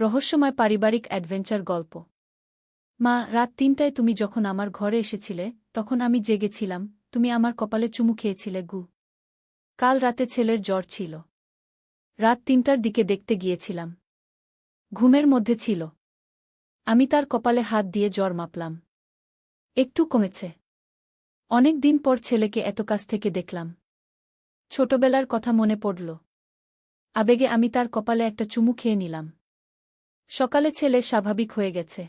রহস্যময় পারিবারিক অ্যাডভেঞ্চার গল্প। মা, রাত ৩টায় তুমি যখন আমার ঘরে এসেছিলে তখন আমি জেগেছিলাম, তুমি আমার কপালে চুমু খেয়েছিলে গু। কাল রাতে ছেলের জ্বর ছিল। রাত ৩টার দিকে দেখতে গিয়েছিলাম। ঘুমের মধ্যে ছিল। আমি তার কপালে হাত দিয়ে জ্বর মাপলাম। একটু কমেছে। অনেক দিন পর ছেলেকে এত কাছ থেকে দেখলাম। ছোটবেলার কথা মনে পড়ল। আবেগে আমি তার কপালে একটা চুমু খেয়ে নিলাম। সকালে ছেলে স্বাভাবিক হয়ে গেছে।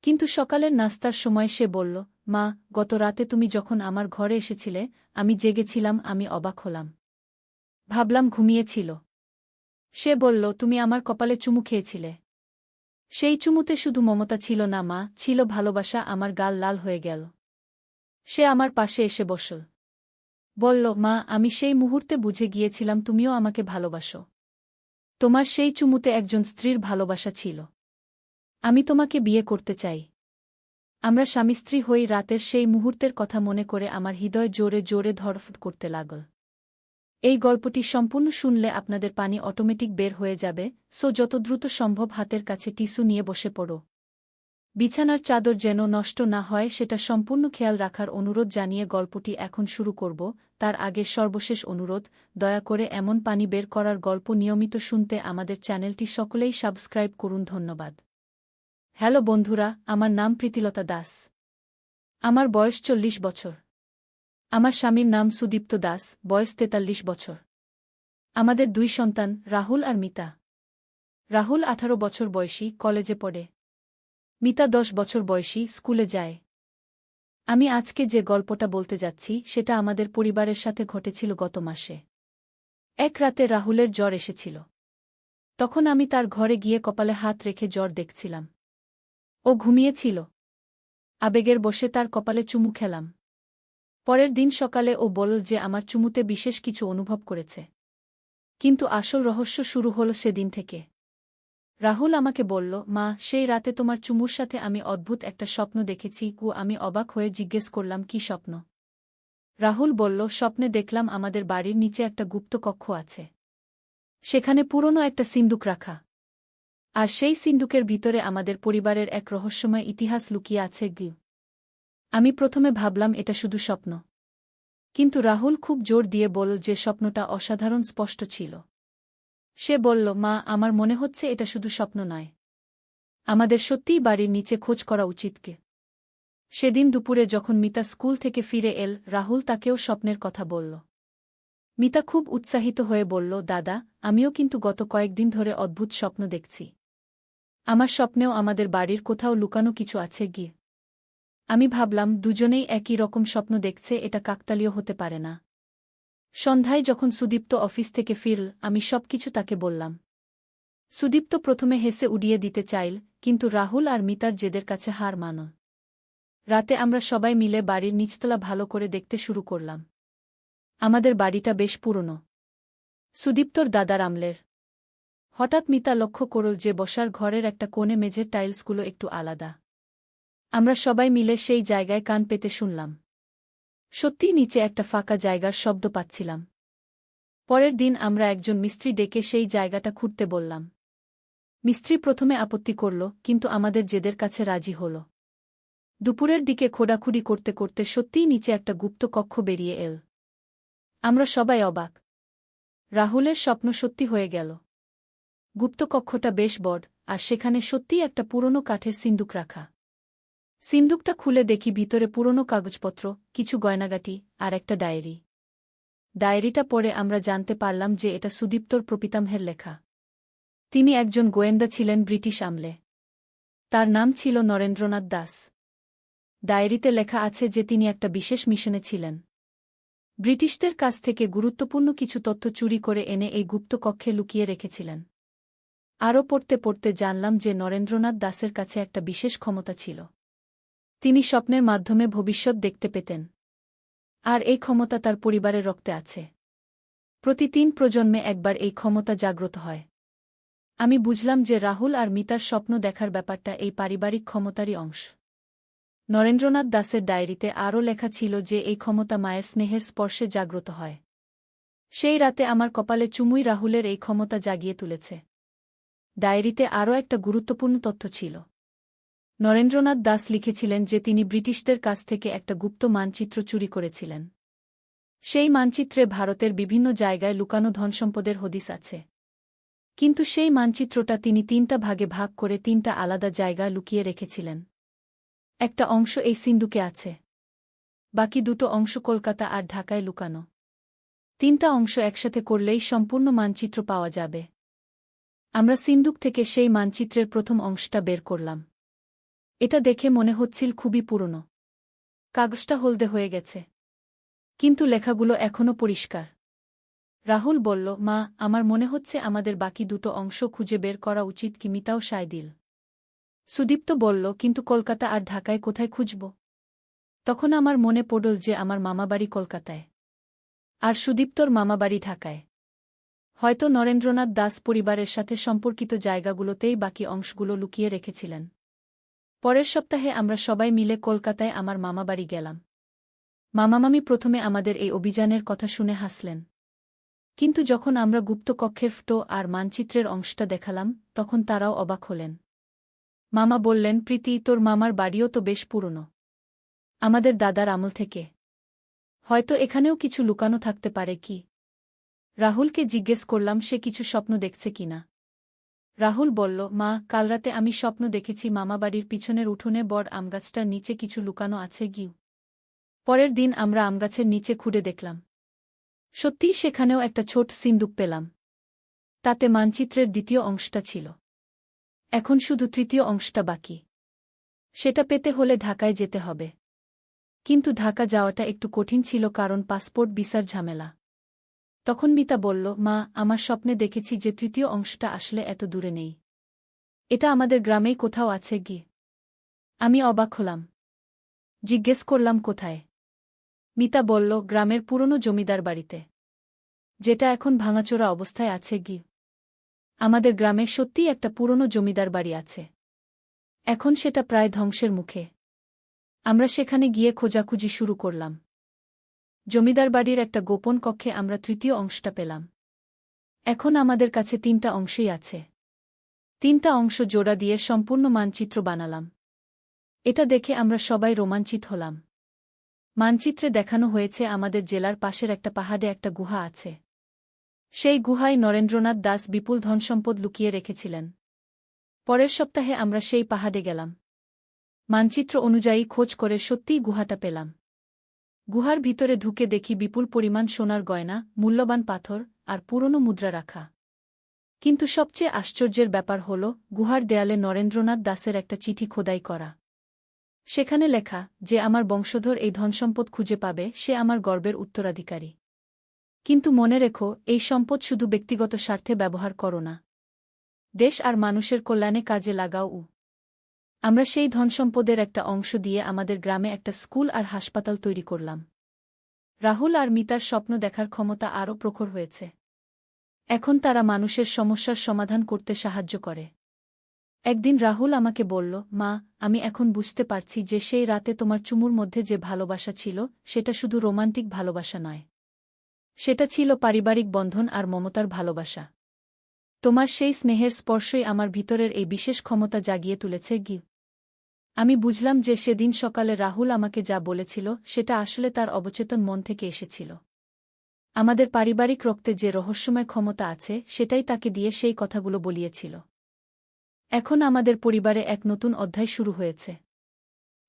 কিন্তু সকালের নাস্তার সময় সে বলল, মা, গত রাতে তুমি যখন আমার ঘরে এসেছিলে আমি জেগেছিলাম। আমি অবাক হলাম। ভাবলাম ঘুমিয়েছিল। সে বলল, তুমি আমার কপালে চুমু খেয়েছিলে। সেই চুমুতে শুধু মমতা ছিল না মা, ছিল ভালোবাসা। আমার গাল লাল হয়ে গেল। সে আমার পাশে এসে বসল। বলল, মা, আমি সেই মুহূর্তে বুঝে গিয়েছিলাম তুমিও আমাকে ভালোবাসো। তোমার সেই চুমুতে একজন স্ত্রীর ভালোবাসা ছিল। আমি তোমাকে বিয়ে করতে চাই। আমরা স্বামী স্ত্রী হই। রাতের সেই মুহূর্তের কথা মনে করে আমার হৃদয় জোরে জোরে ধড়ফড় করতে লাগল। এই গল্পটি সম্পূর্ণ শুনলে আপনাদের পানি অটোমেটিক বের হয়ে যাবে, সো যত দ্রুত সম্ভব হাতের কাছে টিস্যু নিয়ে বসে পড়ো। বিছানার চাদর যেন নষ্ট না হয় সেটা সম্পূর্ণ খেয়াল রাখার অনুরোধ জানিয়ে গল্পটি এখন শুরু করব। তার আগে সর্বশেষ অনুরোধ, দয়া করে এমন পানি বের করার গল্প নিয়মিত শুনতে আমাদের চ্যানেলটি সকলেই সাবস্ক্রাইব করুন। ধন্যবাদ। হ্যালো বন্ধুরা, আমার নাম প্রীতিলতা দাস। আমার বয়স ৪০ বছর। আমার স্বামীর নাম সুদীপ্ত দাস, বয়স ৪৩ বছর। আমাদের ২ সন্তান, রাহুল আর মিতা। রাহুল ১৮ বছর বয়সী, কলেজে পড়ে। মিতা ১০ বছর বয়সী, স্কুলে যায়। আমি আজকে যে গল্পটা বলতে যাচ্ছি সেটা আমাদের পরিবারের সাথে ঘটেছিল গত মাসে। এক রাতে রাহুলের জ্বর এসেছিল। তখন আমি তার ঘরে গিয়ে কপালে হাত রেখে জ্বর দেখছিলাম। ও ঘুমিয়েছিল। আবেগের বশে তার কপালে চুমু খেলাম। পরের দিন সকালে ও বলল যে আমার চুমুতে বিশেষ কিছু অনুভব করেছে। কিন্তু আসল রহস্য শুরু হল সেদিন থেকে। রাহুল আমাকে বলল, মা, সেই রাতে তোমার চুমুর সাথে আমি অদ্ভুত একটা স্বপ্ন দেখেছি। আমি অবাক হয়ে জিজ্ঞেস করলাম, কি স্বপ্ন? রাহুল বলল, স্বপ্নে দেখলাম আমাদের বাড়ির নিচে একটা গুপ্ত কক্ষ আছে। সেখানে পুরনো একটা সিন্দুক রাখা। আর সেই সিন্দুকের ভিতরে আমাদের পরিবারের এক রহস্যময় ইতিহাস লুকিয়ে আছে। আমি প্রথমে ভাবলাম এটা শুধু স্বপ্ন। কিন্তু রাহুল খুব জোর দিয়ে বলল যে স্বপ্নটা অসাধারণ স্পষ্ট ছিল। সে বলল, মা, আমার মনে হচ্ছে এটা শুধু স্বপ্ন নয়। আমাদের সত্যিই বাড়ির নিচে খোঁজ করা উচিত। সেদিন দুপুরে যখন মিতা স্কুল থেকে ফিরে এল, রাহুল তাকেও স্বপ্নের কথা বলল। মিতা খুব উৎসাহিত হয়ে বলল, দাদা, আমিও কিন্তু গত কয়েকদিন ধরে অদ্ভুত স্বপ্ন দেখছি। আমার স্বপ্নেও আমাদের বাড়ির কোথাও লুকানো কিছু আছে। আমি ভাবলাম দুজনেই একই রকম স্বপ্ন দেখছে, এটা কাকতালীয় হতে পারে না। সন্ধ্যায় যখন সুদীপ্ত অফিস থেকে ফিরল, আমি সবকিছু তাকে বললাম। সুদীপ্ত প্রথমে হেসে উড়িয়ে দিতে চাইল, কিন্তু রাহুল আর মিতার জেদের কাছে হার মানল। রাতে আমরা সবাই মিলে বাড়ির নিচতলা ভালো করে দেখতে শুরু করলাম। আমাদের বাড়িটা বেশ পুরনো। সুদীপ্তর দাদার আমলের। হঠাৎ মিতা লক্ষ্য করল যে বসার ঘরের একটা কোণে মেঝের টাইলসগুলো একটু আলাদা। আমরা সবাই মিলে সেই জায়গায় কান পেতে শুনলাম। সত্যিই নিচে একটা ফাঁকা জায়গার শব্দ পাচ্ছিলাম। পরের দিন আমরা একজন মিস্ত্রি ডেকে সেই জায়গাটা খুঁড়তে বললাম। মিস্ত্রি প্রথমে আপত্তি করল, কিন্তু আমাদের জেদের কাছে রাজি হল। দুপুরের দিকে খোঁড়াখুড়ি করতে করতে সত্যিই নিচে একটা গুপ্ত কক্ষ বেরিয়ে এল। আমরা সবাই অবাক। রাহুলের স্বপ্ন সত্যি হয়ে গেল। গুপ্ত কক্ষটা বেশ বড়, আর সেখানে সত্যিই একটা পুরনো কাঠের সিন্দুক রাখা। সিন্দুকটা খুলে দেখি ভিতরে পুরনো কাগজপত্র, কিছু গয়নাগাটি, আর একটা ডায়েরি। ডায়েরিটা পড়ে আমরা জানতে পারলাম যে এটা সুদীপ্তর প্রপিতামহের লেখা। তিনি একজন গোয়েন্দা ছিলেন ব্রিটিশ আমলে। তার নাম ছিল নরেন্দ্রনাথ দাস। ডায়েরিতে লেখা আছে যে তিনি একটা বিশেষ মিশনে ছিলেন। ব্রিটিশদের কাছ থেকে গুরুত্বপূর্ণ কিছু তথ্য চুরি করে এনে এই গুপ্ত কক্ষে লুকিয়ে রেখেছিলেন। আরও পড়তে পড়তে জানলাম যে নরেন্দ্রনাথ দাসের কাছে একটা বিশেষ ক্ষমতা ছিল। তিনি স্বপ্নের মাধ্যমে ভবিষ্যৎ দেখতে পেতেন। আর এই ক্ষমতা তার পরিবারের রক্তে আছে। প্রতি ৩ প্রজন্মে একবার এই ক্ষমতা জাগ্রত হয়। আমি বুঝলাম যে রাহুল আর মিতার স্বপ্ন দেখার ব্যাপারটা এই পারিবারিক ক্ষমতারই অংশ। নরেন্দ্রনাথ দাসের ডায়েরিতে আরও লেখা ছিল যে এই ক্ষমতা মায়ের স্নেহের স্পর্শে জাগ্রত হয়। সেই রাতে আমার কপালে চুমুই রাহুলের এই ক্ষমতা জাগিয়ে তুলেছে। ডায়েরিতে আরও একটা গুরুত্বপূর্ণ তথ্য ছিল। নরেন্দ্রনাথ দাস লিখেছিলেন যে তিনি ব্রিটিশদের কাছ থেকে একটা গুপ্ত মানচিত্র চুরি করেছিলেন। সেই মানচিত্রে ভারতের বিভিন্ন জায়গায় লুকানো ধনসম্পদের হদিস আছে। কিন্তু সেই মানচিত্রটা তিনি ৩টা ভাগে ভাগ করে ৩টা আলাদা জায়গায় লুকিয়ে রেখেছিলেন। একটা অংশ এই সিন্ধুকে আছে, বাকি দুটো অংশ কলকাতা আর ঢাকায় লুকানো। ৩টা অংশ একসাথে করলেই সম্পূর্ণ মানচিত্র পাওয়া যাবে। আমরা সিন্ধুক থেকে সেই মানচিত্রের প্রথম অংশটা বের করলাম। এটা দেখে মনে হচ্ছিল খুবই পুরনো। কাগজটা হলদে হয়ে গেছে, কিন্তু লেখাগুলো এখনও পরিষ্কার। রাহুল বলল, মা, আমার মনে হচ্ছে আমাদের বাকি দুটো অংশ খুঁজে বের করা উচিত। কি মিতাও সায় দিল। সুদীপ্ত বলল, কিন্তু কলকাতা আর ঢাকায় কোথায় খুঁজব? তখন আমার মনে পড়ল যে আমার মামাবাড়ি কলকাতায়, আর সুদীপ্তর মামাবাড়ি ঢাকায়। হয়তো নরেন্দ্রনাথ দাস পরিবারের সাথে সম্পর্কিত জায়গাগুলোতেই বাকি অংশগুলো লুকিয়ে রেখেছিলেন। পরের সপ্তাহে আমরা সবাই মিলে কলকাতায় আমার মামাবাড়ি গেলাম। মামামামি প্রথমে আমাদের এই অভিযানের কথা শুনে হাসলেন, কিন্তু যখন আমরা গুপ্ত কক্ষের ফটো আর মানচিত্রের অংশটা দেখালাম, তখন তারাও অবাক হলেন। মামা বললেন, প্রীতি, তোর মামার বাড়িও তো বেশ পুরনো, আমাদের দাদার আমল থেকে। হয়তো এখানেও কিছু লুকানো থাকতে পারে। কি? রাহুলকে জিজ্ঞেস করলাম সে কিছু স্বপ্ন দেখছে কিনা। রাহুল বলল, মা, কাল রাতে আমি স্বপ্ন দেখেছি মামাবাড়ির পিছনের উঠোনে বড় আমগাছটার নিচে কিছু লুকানো আছে। গিউ। পরের দিন আমরা আমগাছের নিচে খুঁড়ে দেখলাম। সত্যিই সেখানেও একটা ছোট সিন্দুক পেলাম। তাতে মানচিত্রের দ্বিতীয় অংশটা ছিল। এখন শুধু তৃতীয় অংশটা বাকি। সেটা পেতে হলে ঢাকায় যেতে হবে। কিন্তু ঢাকা যাওয়াটা একটু কঠিন ছিল, কারণ পাসপোর্ট ভিসার ঝামেলা। তখন মিতা বলল, মা, আমার স্বপ্নে দেখেছি যে তৃতীয় অংশটা আসলে এত দূরে নেই। এটা আমাদের গ্রামেই কোথাও আছে। গি। আমি অবাক হলাম। জিজ্ঞেস করলাম, কোথায়? মিতা বলল, গ্রামের পুরনো জমিদার বাড়িতে, যেটা এখন ভাঙাচোরা অবস্থায় আছে। গি। আমাদের গ্রামে সত্যিই একটা পুরনো জমিদার বাড়ি আছে। এখন সেটা প্রায় ধ্বংসের মুখে। আমরা সেখানে গিয়ে খোঁজাখুঁজি শুরু করলাম। জমিদার বাড়ির একটা গোপন কক্ষে আমরা তৃতীয় অংশটা পেলাম। এখন আমাদের কাছে ৩টা অংশই আছে। ৩টা অংশ জোড়া দিয়ে সম্পূর্ণ মানচিত্র বানালাম। এটা দেখে আমরা সবাই রোমাঞ্চিত হলাম। মানচিত্রে দেখানো হয়েছে আমাদের জেলার পাশের একটা পাহাড়ে একটা গুহা আছে। সেই গুহায় নরেন্দ্রনাথ দাস বিপুল ধনসম্পদ লুকিয়ে রেখেছিলেন। পরের সপ্তাহে আমরা সেই পাহাড়ে গেলাম। মানচিত্র অনুযায়ী খোঁজ করে সত্যিই গুহাটা পেলাম। গুহার ভিতরে ঢুকে দেখি বিপুল পরিমাণ সোনার গয়না, মূল্যবান পাথর আর পুরনো মুদ্রা রাখা। কিন্তু সবচেয়ে আশ্চর্যের ব্যাপার হল, গুহার দেয়ালে নরেন্দ্রনাথ দাসের একটা চিঠি খোদাই করা। সেখানে লেখা, যে আমার বংশধর এই ধনসম্পদ খুঁজে পাবে সে আমার গর্বের উত্তরাধিকারী। কিন্তু মনে রেখো, এই সম্পদ শুধু ব্যক্তিগত স্বার্থে ব্যবহার করো না। দেশ আর মানুষের কল্যাণে কাজে লাগাও। আমরা সেই ধনসম্পদের একটা অংশ দিয়ে আমাদের গ্রামে একটা স্কুল আর হাসপাতাল তৈরি করলাম। রাহুল আর মিতার স্বপ্ন দেখার ক্ষমতা আরও প্রখর হয়েছে। এখন তারা মানুষের সমস্যার সমাধান করতে সাহায্য করে। একদিন রাহুল আমাকে বলল, মা, আমি এখন বুঝতে পারছি যে সেই রাতে তোমার চুমুর মধ্যে যে ভালোবাসা ছিল সেটা শুধু রোমান্টিক ভালোবাসা নয়। সেটা ছিল পারিবারিক বন্ধন আর মমতার ভালোবাসা। তোমার সেই স্নেহের স্পর্শই আমার ভিতরের এই বিশেষ ক্ষমতা জাগিয়ে তুলেছে। গি। আমি বুঝলাম যে সেদিন সকালে রাহুল আমাকে যা বলেছিল সেটা আসলে তার অবচেতন মন থেকে এসেছিল। আমাদের পারিবারিক রক্তে যে রহস্যময় ক্ষমতা আছে সেটাই তাকে দিয়ে সেই কথাগুলো বলিয়েছিল। এখন আমাদের পরিবারে এক নতুন অধ্যায় শুরু হয়েছে।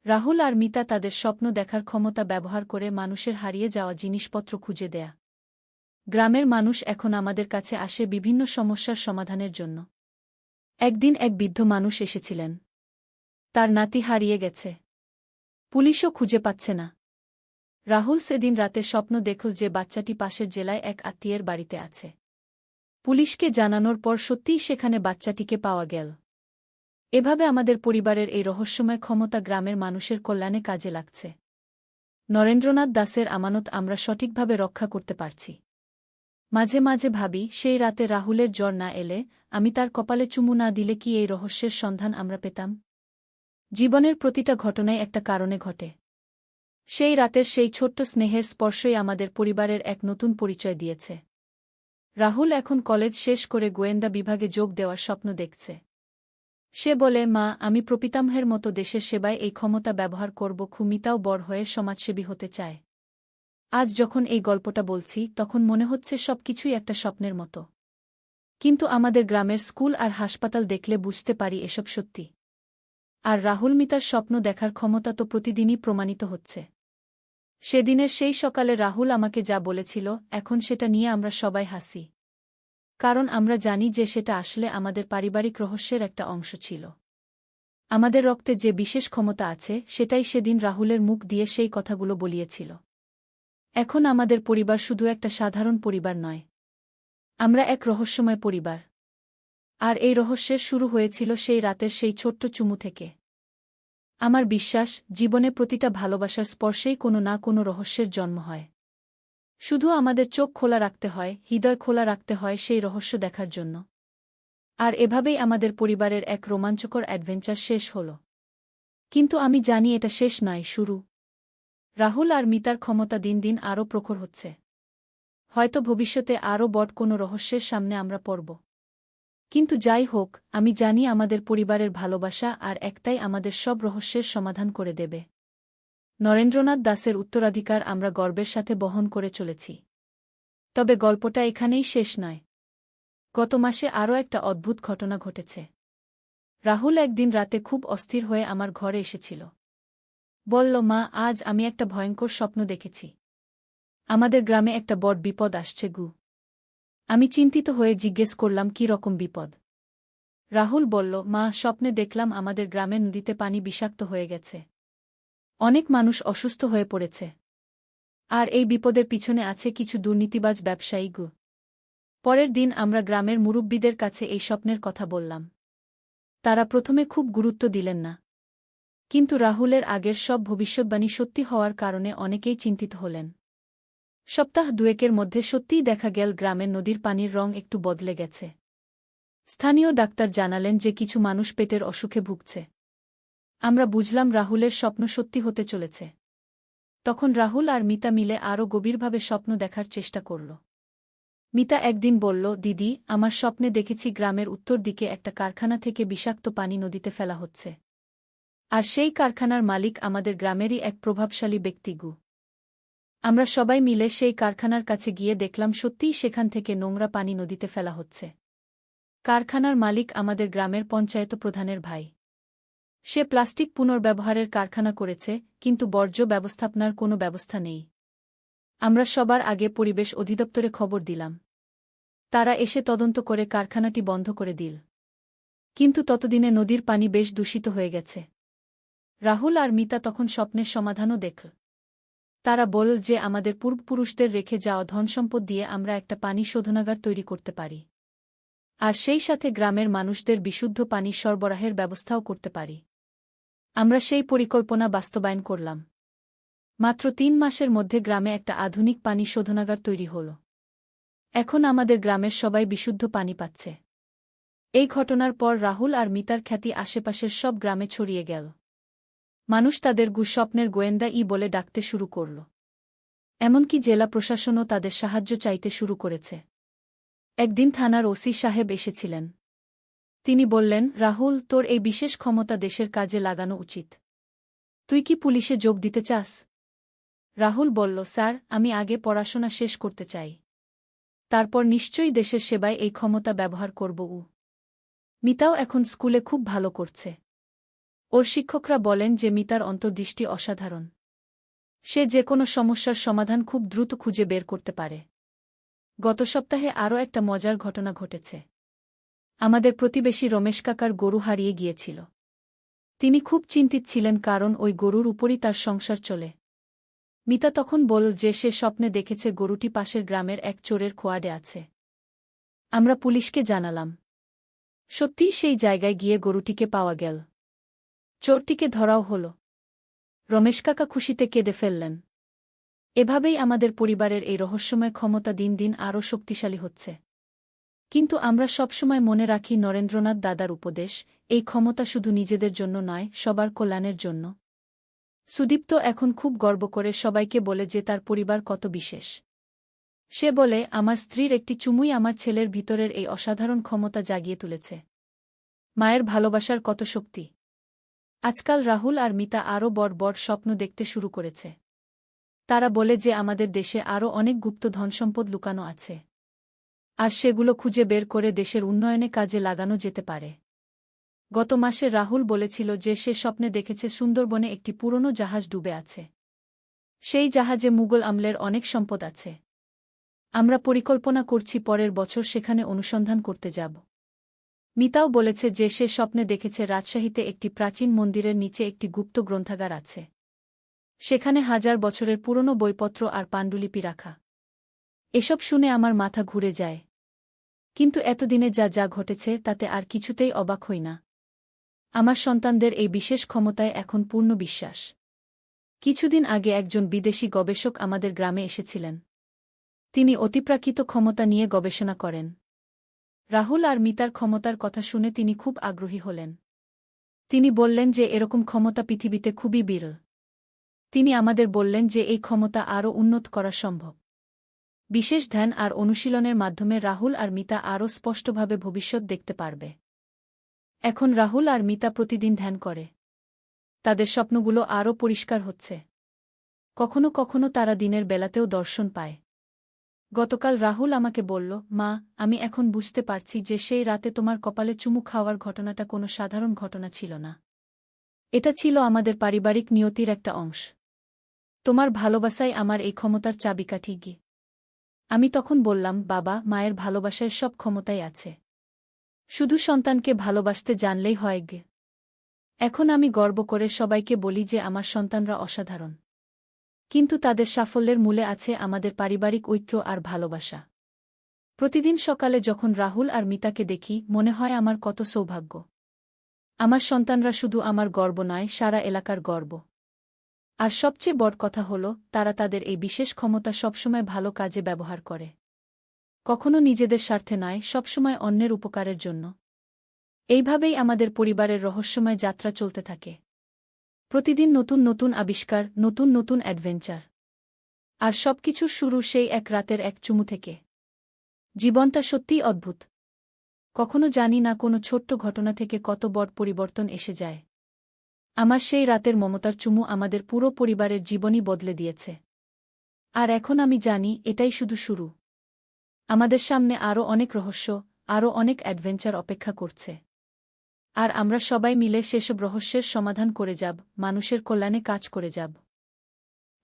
রাহুল আর মিতা তাদের স্বপ্ন দেখার ক্ষমতা ব্যবহার করে মানুষের হারিয়ে যাওয়া জিনিসপত্র খুঁজে দেয়া। গ্রামের মানুষ এখন আমাদের কাছে আসে বিভিন্ন সমস্যার সমাধানের জন্য। একদিন এক বৃদ্ধ মানুষ এসেছিলেন। তার নাতি হারিয়ে গেছে। পুলিশও খুঁজে পাচ্ছে না। রাহুল সেদিন রাতে স্বপ্ন দেখল যে বাচ্চাটি পাশের জেলায় এক আত্মীয়ের বাড়িতে আছে। পুলিশকে জানানোর পর সত্যিই সেখানে বাচ্চাটিকে পাওয়া গেল। এভাবে আমাদের পরিবারের এই রহস্যময় ক্ষমতা গ্রামের মানুষের কল্যাণে কাজে লাগছে। নরেন্দ্রনাথ দাসের আমানত আমরা সঠিকভাবে রক্ষা করতে পারছি। মাঝে মাঝে ভাবি, সেই রাতে রাহুলের জ্বর না এলে, আমি তার কপালে চুমু না দিলে কি এই রহস্যের সন্ধান আমরা পেতাম? জীবনের প্রতিটা ঘটনাই একটা কারণে ঘটে। সেই রাতের সেই ছোট্ট স্নেহের স্পর্শই আমাদের পরিবারের এক নতুন পরিচয় দিয়েছে। রাহুল এখন কলেজ শেষ করে গোয়েন্দা বিভাগে যোগ দেওয়ার স্বপ্ন দেখছে। সে বলে, মা, আমি প্রপিতামহের মতো দেশের সেবায় এই ক্ষমতা ব্যবহার করব। মিতাও বড় হয়ে সমাজসেবী হতে চায়। আজ যখন এই গল্পটা বলছি তখন মনে হচ্ছে সবকিছুই একটা স্বপ্নের মতো। কিন্তু আমাদের গ্রামের স্কুল আর হাসপাতাল দেখলে বুঝতে পারি এসব সত্যি। আর রাহুল মিতার স্বপ্ন দেখার ক্ষমতা তো প্রতিদিনই প্রমাণিত হচ্ছে। সেদিনের সেই সকালে রাহুল আমাকে যা বলেছিল, এখন সেটা নিয়ে আমরা সবাই হাসি। কারণ আমরা জানি যে সেটা আসলে আমাদের পারিবারিক রহস্যের একটা অংশ ছিল। আমাদের রক্তে যে বিশেষ ক্ষমতা আছে সেটাই সেদিন রাহুলের মুখ দিয়ে সেই কথাগুলো বলিয়েছিল। এখন আমাদের পরিবার শুধু একটা সাধারণ পরিবার নয়। আমরা এক রহস্যময় পরিবার। আর এই রহস্যের শুরু হয়েছিল সেই রাতের সেই ছোট্ট চুমু থেকে। আমার বিশ্বাস, জীবনে প্রতিটা ভালোবাসার স্পর্শেই কোনো না কোনো রহস্যের জন্ম হয়। শুধু আমাদের চোখ খোলা রাখতে হয়, হৃদয় খোলা রাখতে হয় সেই রহস্য দেখার জন্য। আর এভাবেই আমাদের পরিবারের এক রোমাঞ্চকর অ্যাডভেঞ্চার শেষ হল। কিন্তু আমি জানি এটা শেষ নয়, শুরু। রাহুল আর মিতার ক্ষমতা দিন দিন আরও প্রখর হচ্ছে। হয়তো ভবিষ্যতে আরও বড় কোনো রহস্যের সামনে আমরা পড়ব। কিন্তু যাই হোক, আমি জানি আমাদের পরিবারের ভালোবাসা আর একটাই আমাদের সব রহস্যের সমাধান করে দেবে। নরেন্দ্রনাথ দাসের উত্তরাধিকার আমরা গর্বের সাথে বহন করে চলেছি। তবে গল্পটা এখানেই শেষ নয়। গত মাসে আরও একটা অদ্ভুত ঘটনা ঘটেছে। রাহুল একদিন রাতে খুব অস্থির হয়ে আমার ঘরে এসেছিল। বলল, মা, আজ আমি একটা ভয়ঙ্কর স্বপ্ন দেখেছি। আমাদের গ্রামে একটা বড় বিপদ আসছে গু। আমি চিন্তিত হয়ে জিজ্ঞেস করলাম, কী রকম বিপদ? রাহুল বলল, মা, স্বপ্নে দেখলাম আমাদের গ্রামের নদীতে পানি বিষাক্ত হয়ে গেছে। অনেক মানুষ অসুস্থ হয়ে পড়েছে। আর এই বিপদের পিছনে আছে কিছু দুর্নীতিবাজ ব্যবসায়ী গু। পরের দিন আমরা গ্রামের মুরব্বিদের কাছে এই স্বপ্নের কথা বললাম। তারা প্রথমে খুব গুরুত্ব দিলেন না। কিন্তু রাহুলের আগের সব ভবিষ্যৎবাণী সত্যি হওয়ার কারণে অনেকেই চিন্তিত হলেন। সপ্তাহ দুয়েকের মধ্যে সত্যিই দেখা গেল গ্রামের নদীর পানির রং একটু বদলে গেছে। স্থানীয় ডাক্তার জানালেন যে কিছু মানুষ পেটের অসুখে ভুগছে। আমরা বুঝলাম রাহুলের স্বপ্ন সত্যি হতে চলেছে। তখন রাহুল আর মিতা মিলে আরও গভীরভাবে স্বপ্ন দেখার চেষ্টা করল। মিতা একদিন বলল, দিদি, আমার স্বপ্নে দেখেছি গ্রামের উত্তর দিকে একটা কারখানা থেকে বিষাক্ত পানি নদীতে ফেলা হচ্ছে। আর সেই কারখানার মালিক আমাদের গ্রামেরই এক প্রভাবশালী ব্যক্তি গু। আমরা সবাই মিলে সেই কারখানার কাছে গিয়ে দেখলাম সত্যিই সেখান থেকে নোংরা পানি নদীতে ফেলা হচ্ছে। কারখানার মালিক আমাদের গ্রামের পঞ্চায়েত প্রধানের ভাই। সে প্লাস্টিক পুনর্ব্যবহারের কারখানা করেছে, কিন্তু বর্জ্য ব্যবস্থাপনার কোনো ব্যবস্থা নেই। আমরা সবার আগে পরিবেশ অধিদপ্তরে খবর দিলাম। তারা এসে তদন্ত করে কারখানাটি বন্ধ করে দিল। কিন্তু ততদিনে নদীর পানি বেশ দূষিত হয়ে গেছে। রাহুল আর মিতা তখন স্বপ্নের সমাধানও দেখল। তারা বলল যে আমাদের পূর্বপুরুষদের রেখে যাওয়া ধনসম্পদ দিয়ে আমরা একটা পানি শোধনাগার তৈরি করতে পারি। আর সেই সাথে গ্রামের মানুষদের বিশুদ্ধ পানি সরবরাহের ব্যবস্থাও করতে পারি। আমরা সেই পরিকল্পনা বাস্তবায়ন করলাম। মাত্র ৩ মাসের মধ্যে গ্রামে একটা আধুনিক পানি শোধনাগার তৈরি হল। এখন আমাদের গ্রামের সবাই বিশুদ্ধ পানি পাচ্ছে। এই ঘটনার পর রাহুল আর মিতার খ্যাতি আশেপাশের সব গ্রামে ছড়িয়ে গেল। মানুষ তাদের স্বপ্নের গোয়েন্দা বলে ডাকতে শুরু করল। এমনকি জেলা প্রশাসনও তাদের সাহায্য চাইতে শুরু করেছে। একদিন থানার ওসি সাহেব এসেছিলেন। তিনি বললেন, রাহুল, তোর এই বিশেষ ক্ষমতা দেশের কাজে লাগানো উচিত। তুই কি পুলিশে যোগ দিতে চাস? রাহুল বলল, স্যার, আমি আগে পড়াশোনা শেষ করতে চাই। তারপর নিশ্চয়ই দেশের সেবায় এই ক্ষমতা ব্যবহার করব। মিতাও এখন স্কুলে খুব ভালো করছে। ওর শিক্ষকরা বলেন যে মিতার অন্তর্দৃষ্টি অসাধারণ। সে যে কোনো সমস্যার সমাধান খুব দ্রুত খুঁজে বের করতে পারে। গত সপ্তাহে আরও একটা মজার ঘটনা ঘটেছে। আমাদের প্রতিবেশী রমেশ কাকার গরু হারিয়ে গিয়েছিল। তিনি খুব চিন্তিত ছিলেন, কারণ ওই গরুর উপরই তার সংসার চলে। মিতা তখন বলল যে সে স্বপ্নে দেখেছে গরুটি পাশের গ্রামের এক চোরের খোয়াডে আছে। আমরা পুলিশকে জানালাম। সত্যিই সেই জায়গায় গিয়ে গরুটিকে পাওয়া গেল। চোরটিকে ধরাও হল। রমেশ কাকা খুশিতে কেঁদে ফেললেন। এভাবেই আমাদের পরিবারের এই রহস্যময় ক্ষমতা দিন দিন আরও শক্তিশালী হচ্ছে। কিন্তু আমরা সবসময় মনে রাখি নরেন্দ্রনাথ দাদার উপদেশ, এই ক্ষমতা শুধু নিজেদের জন্য নয়, সবার কল্যাণের জন্য। সুদীপ্ত এখন খুব গর্ব করে সবাইকে বলে যে তার পরিবার কত বিশেষ। সে বলে, আমার স্ত্রীর একটি চুমুই আমার ছেলের ভিতরের এই অসাধারণ ক্ষমতা জাগিয়ে তুলেছে। মায়ের ভালোবাসার কত শক্তি! আজকাল রাহুল আর মিতা আরও বড় বড় স্বপ্ন দেখতে শুরু করেছে। তারা বলে যে আমাদের দেশে আরও অনেক গুপ্ত ধনসম্পদ লুকানো আছে। আর সেগুলো খুঁজে বের করে দেশের উন্নয়নে কাজে লাগানো যেতে পারে। গত মাসে রাহুল বলেছিল যে সে স্বপ্নে দেখেছে সুন্দরবনে একটি পুরনো জাহাজ ডুবে আছে। সেই জাহাজে মুঘল আমলের অনেক সম্পদ আছে। আমরা পরিকল্পনা করছি পরের বছর সেখানে অনুসন্ধান করতে যাব। মিতাও বলেছে যে সে স্বপ্নে দেখেছে রাজশাহীতে একটি প্রাচীন মন্দিরের নিচে একটি গুপ্ত গ্রন্থাগার আছে। সেখানে 1000 বছরের পুরনো বইপত্র আর পাণ্ডুলিপি রাখা। এসব শুনে আমার মাথা ঘুরে যায়। কিন্তু এতদিনে যা যা ঘটেছে তাতে আর কিছুতেই অবাক হই না। আমার সন্তানদের এই বিশেষ ক্ষমতায় এখন পূর্ণ বিশ্বাস। কিছুদিন আগে একজন বিদেশি গবেষক আমাদের গ্রামে এসেছিলেন। তিনি অতিপ্রাকৃত ক্ষমতা নিয়ে গবেষণা করেন। রাহুল আর মিতার ক্ষমতার কথা শুনে তিনি খুব আগ্রহী হলেন। তিনি বললেন যে এরকম ক্ষমতা পৃথিবীতে খুবই বিরল। তিনি আমাদের বললেন যে এই ক্ষমতা আরও উন্নত করা সম্ভব। বিশেষ ধ্যান আর অনুশীলনের মাধ্যমে রাহুল আর মিতা আরও স্পষ্টভাবে ভবিষ্যৎ দেখতে পারবে। এখন রাহুল আর মিতা প্রতিদিন ধ্যান করে। তাদের স্বপ্নগুলো আরও পরিষ্কার হচ্ছে। কখনো কখনো তারা দিনের বেলাতেও দর্শন পায়। গতকাল রাহুল আমাকে বলল, মা, আমি এখন বুঝতে পারছি যে সেই রাতে তোমার কপালে চুমু খাওয়ার ঘটনাটা কোনো সাধারণ ঘটনা ছিল না। এটা ছিল আমাদের পারিবারিক নিয়তির একটা অংশ। তোমার ভালোবাসাই আমার এই ক্ষমতার চাবিকাঠি গি। আমি তখন বললাম, বাবা, মায়ের ভালোবাসায় সব ক্ষমতাই আছে। শুধু সন্তানকে ভালোবাসতে জানলেই হয় গে। এখন আমি গর্ব করে সবাইকে বলি যে আমার সন্তানরা অসাধারণ। কিন্তু তাদের সাফল্যের মূলে আছে আমাদের পারিবারিক ঐক্য আর ভালোবাসা। প্রতিদিন সকালে যখন রাহুল আর মিতাকে দেখি মনে হয় আমার কত সৌভাগ্য। আমার সন্তানরা শুধু আমার গর্ব নয়, সারা এলাকার গর্ব। আর সবচেয়ে বড় কথা হল, তারা তাদের এই বিশেষ ক্ষমতা সবসময় ভালো কাজে ব্যবহার করে। কখনো নিজেদের স্বার্থে নয়, সবসময় অন্যের উপকারের জন্য। এইভাবেই আমাদের পরিবারের রহস্যময় যাত্রা চলতে থাকে। প্রতিদিন নতুন নতুন আবিষ্কার, নতুন নতুন অ্যাডভেঞ্চার। আর সবকিছুর শুরু সেই এক রাতের এক চুমু থেকে। জীবনটা সত্যিই অদ্ভুত। কখনো জানি না কোনো ছোট্ট ঘটনা থেকে কত বড় পরিবর্তন এসে যায়। আমার সেই রাতের মমতার চুমু আমাদের পুরো পরিবারের জীবনই বদলে দিয়েছে। আর এখন আমি জানি এটাই শুধু শুরু। আমাদের সামনে আরও অনেক রহস্য, আরও অনেক অ্যাডভেঞ্চার অপেক্ষা করছে। আর আমরা সবাই মিলে সেসব রহস্যের সমাধান করে যাব, মানুষের কল্যাণে কাজ করে যাব।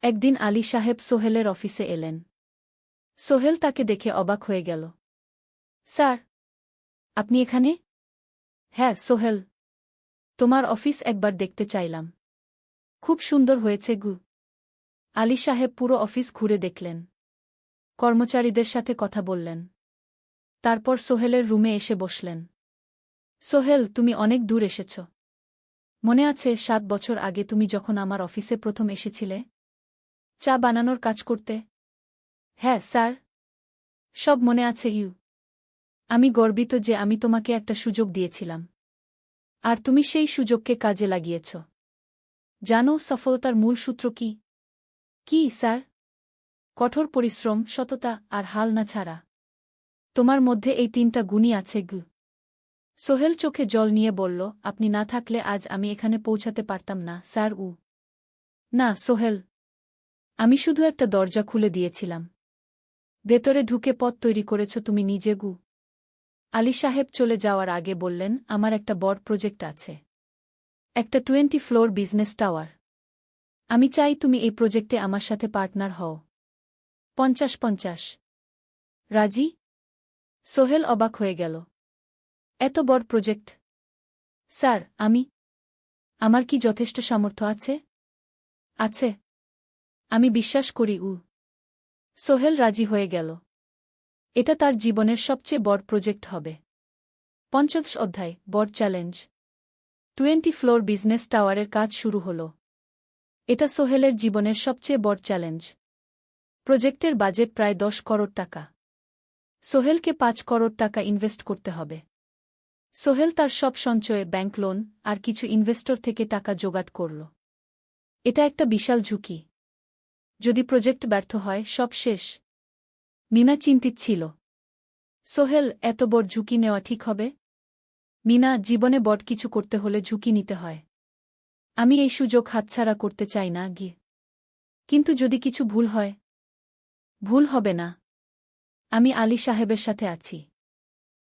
একদিন আলী সাহেব সোহেলের অফিসে এলেন। সোহেল তাকে দেখে অবাক হয়ে গেল। স্যার, আপনি এখানে? হ্যাঁ সোহেল, তোমার অফিস একবার দেখতে চাইলাম। খুব সুন্দর হয়েছে গু। আলী সাহেব পুরো অফিস ঘুরে দেখলেন। কর্মচারীদের সাথে কথা বললেন। তারপর সোহেলের রুমে এসে বসলেন। সোহেল, তুমি অনেক দূর এসেছ। মনে আছে 7 বছর আগে তুমি যখন আমার অফিসে প্রথম এসেছিলে চা বানানোর কাজ করতে? হ্যাঁ স্যার, সব মনে আছে ইউ। আমি গর্বিত যে আমি তোমাকে একটা সুযোগ দিয়েছিলাম। আর তুমি সেই সুযোগকে কাজে লাগিয়েছ। জানো সফলতার মূল সূত্র কি? কি স্যার? কঠোর পরিশ্রম, সততা আর হাল না ছাড়া। তোমার মধ্যে এই 3টা গুণই আছে গু। সোহেল চোখে জল নিয়ে বলল, আপনি না থাকলে আজ আমি এখানে পৌঁছাতে পারতাম না স্যার। না সোহেল, আমি শুধু একটা দরজা খুলে দিয়েছিলাম। ভেতরে ঢুকে পথ তৈরি করেছ তুমি নিজে গু। আলী সাহেব চলে যাওয়ার আগে বললেন, আমার একটা বড় প্রজেক্ট আছে। একটা 20 ফ্লোর বিজনেস টাওয়ার। আমি চাই তুমি এই প্রজেক্টে আমার সাথে পার্টনার হও। 50-50। রাজি? সোহেল অবাক হয়ে গেল। এত বড় প্রজেক্ট? স্যার, আমার কি যথেষ্ট সামর্থ্য আছে? আছে। আমি বিশ্বাস করি সোহেল রাজি হয়ে গেল। এটা তার জীবনের সবচেয়ে বড় প্রজেক্ট হবে। 50 অধ্যায়, বড় চ্যালেঞ্জ। 20 ফ্লোর বিজনেস টাওয়ারের কাজ শুরু হল। এটা সোহেলের জীবনের সবচেয়ে বড় চ্যালেঞ্জ। প্রজেক্টের বাজেট প্রায় 10 করোড় টাকা। সোহেলকে 5 করোড় টাকা ইনভেস্ট করতে হবে। সোহেল তার সব সঞ্চয়ে, ব্যাংক লোন আর কিছু ইনভেস্টর থেকে টাকা জোগাড় করল। এটা একটা বিশাল ঝুঁকি। যদি প্রজেক্ট ব্যর্থ হয়, সব শেষ। মিনা চিন্তিত ছিল। সোহেল, এত বড় ঝুঁকি নেওয়া ঠিক হবে? মিনা, জীবনে বড় কিছু করতে হলে ঝুঁকি নিতে হয়। আমি এই সুযোগ হাতছাড়া করতে চাই না গিয়ে। কিন্তু যদি কিছু ভুল হয়? ভুল হবে না। আমি আলী সাহেবের সাথে আছি।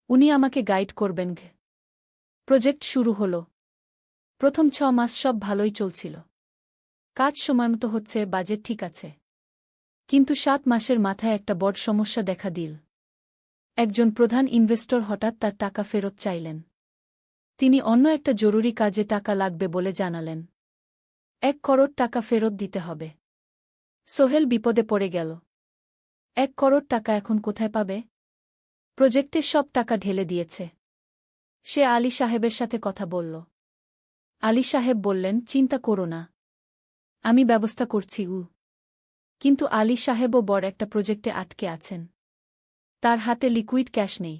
উনি আমাকে গাইড করবেন। প্রজেক্ট শুরু হল। প্রথম 6 মাস সব ভালোই চলছিল। কাজ সময়মতো হচ্ছে, বাজেট ঠিক আছে। কিন্তু 7 মাসের মাথায় একটা বড় সমস্যা দেখা দিল। একজন প্রধান ইনভেস্টর হঠাৎ তার টাকা ফেরত চাইলেন। তিনি অন্য একটা জরুরি কাজে টাকা লাগবে বলে জানালেন। 1 করোড় টাকা ফেরত দিতে হবে। সোহেল বিপদে পড়ে গেল। 1 করোড় টাকা এখন কোথায় পাবে? প্রজেক্টে সব টাকা ঢেলে দিয়েছে। সে আলী সাহেবের সাথে কথা বলল। আলী সাহেব বললেন, চিন্তা করো না, আমি ব্যবস্থা করছি। কিন্তু আলী সাহেবও বড় একটা প্রজেক্টে আটকে আছেন। তার হাতে লিকুইড ক্যাশ নেই।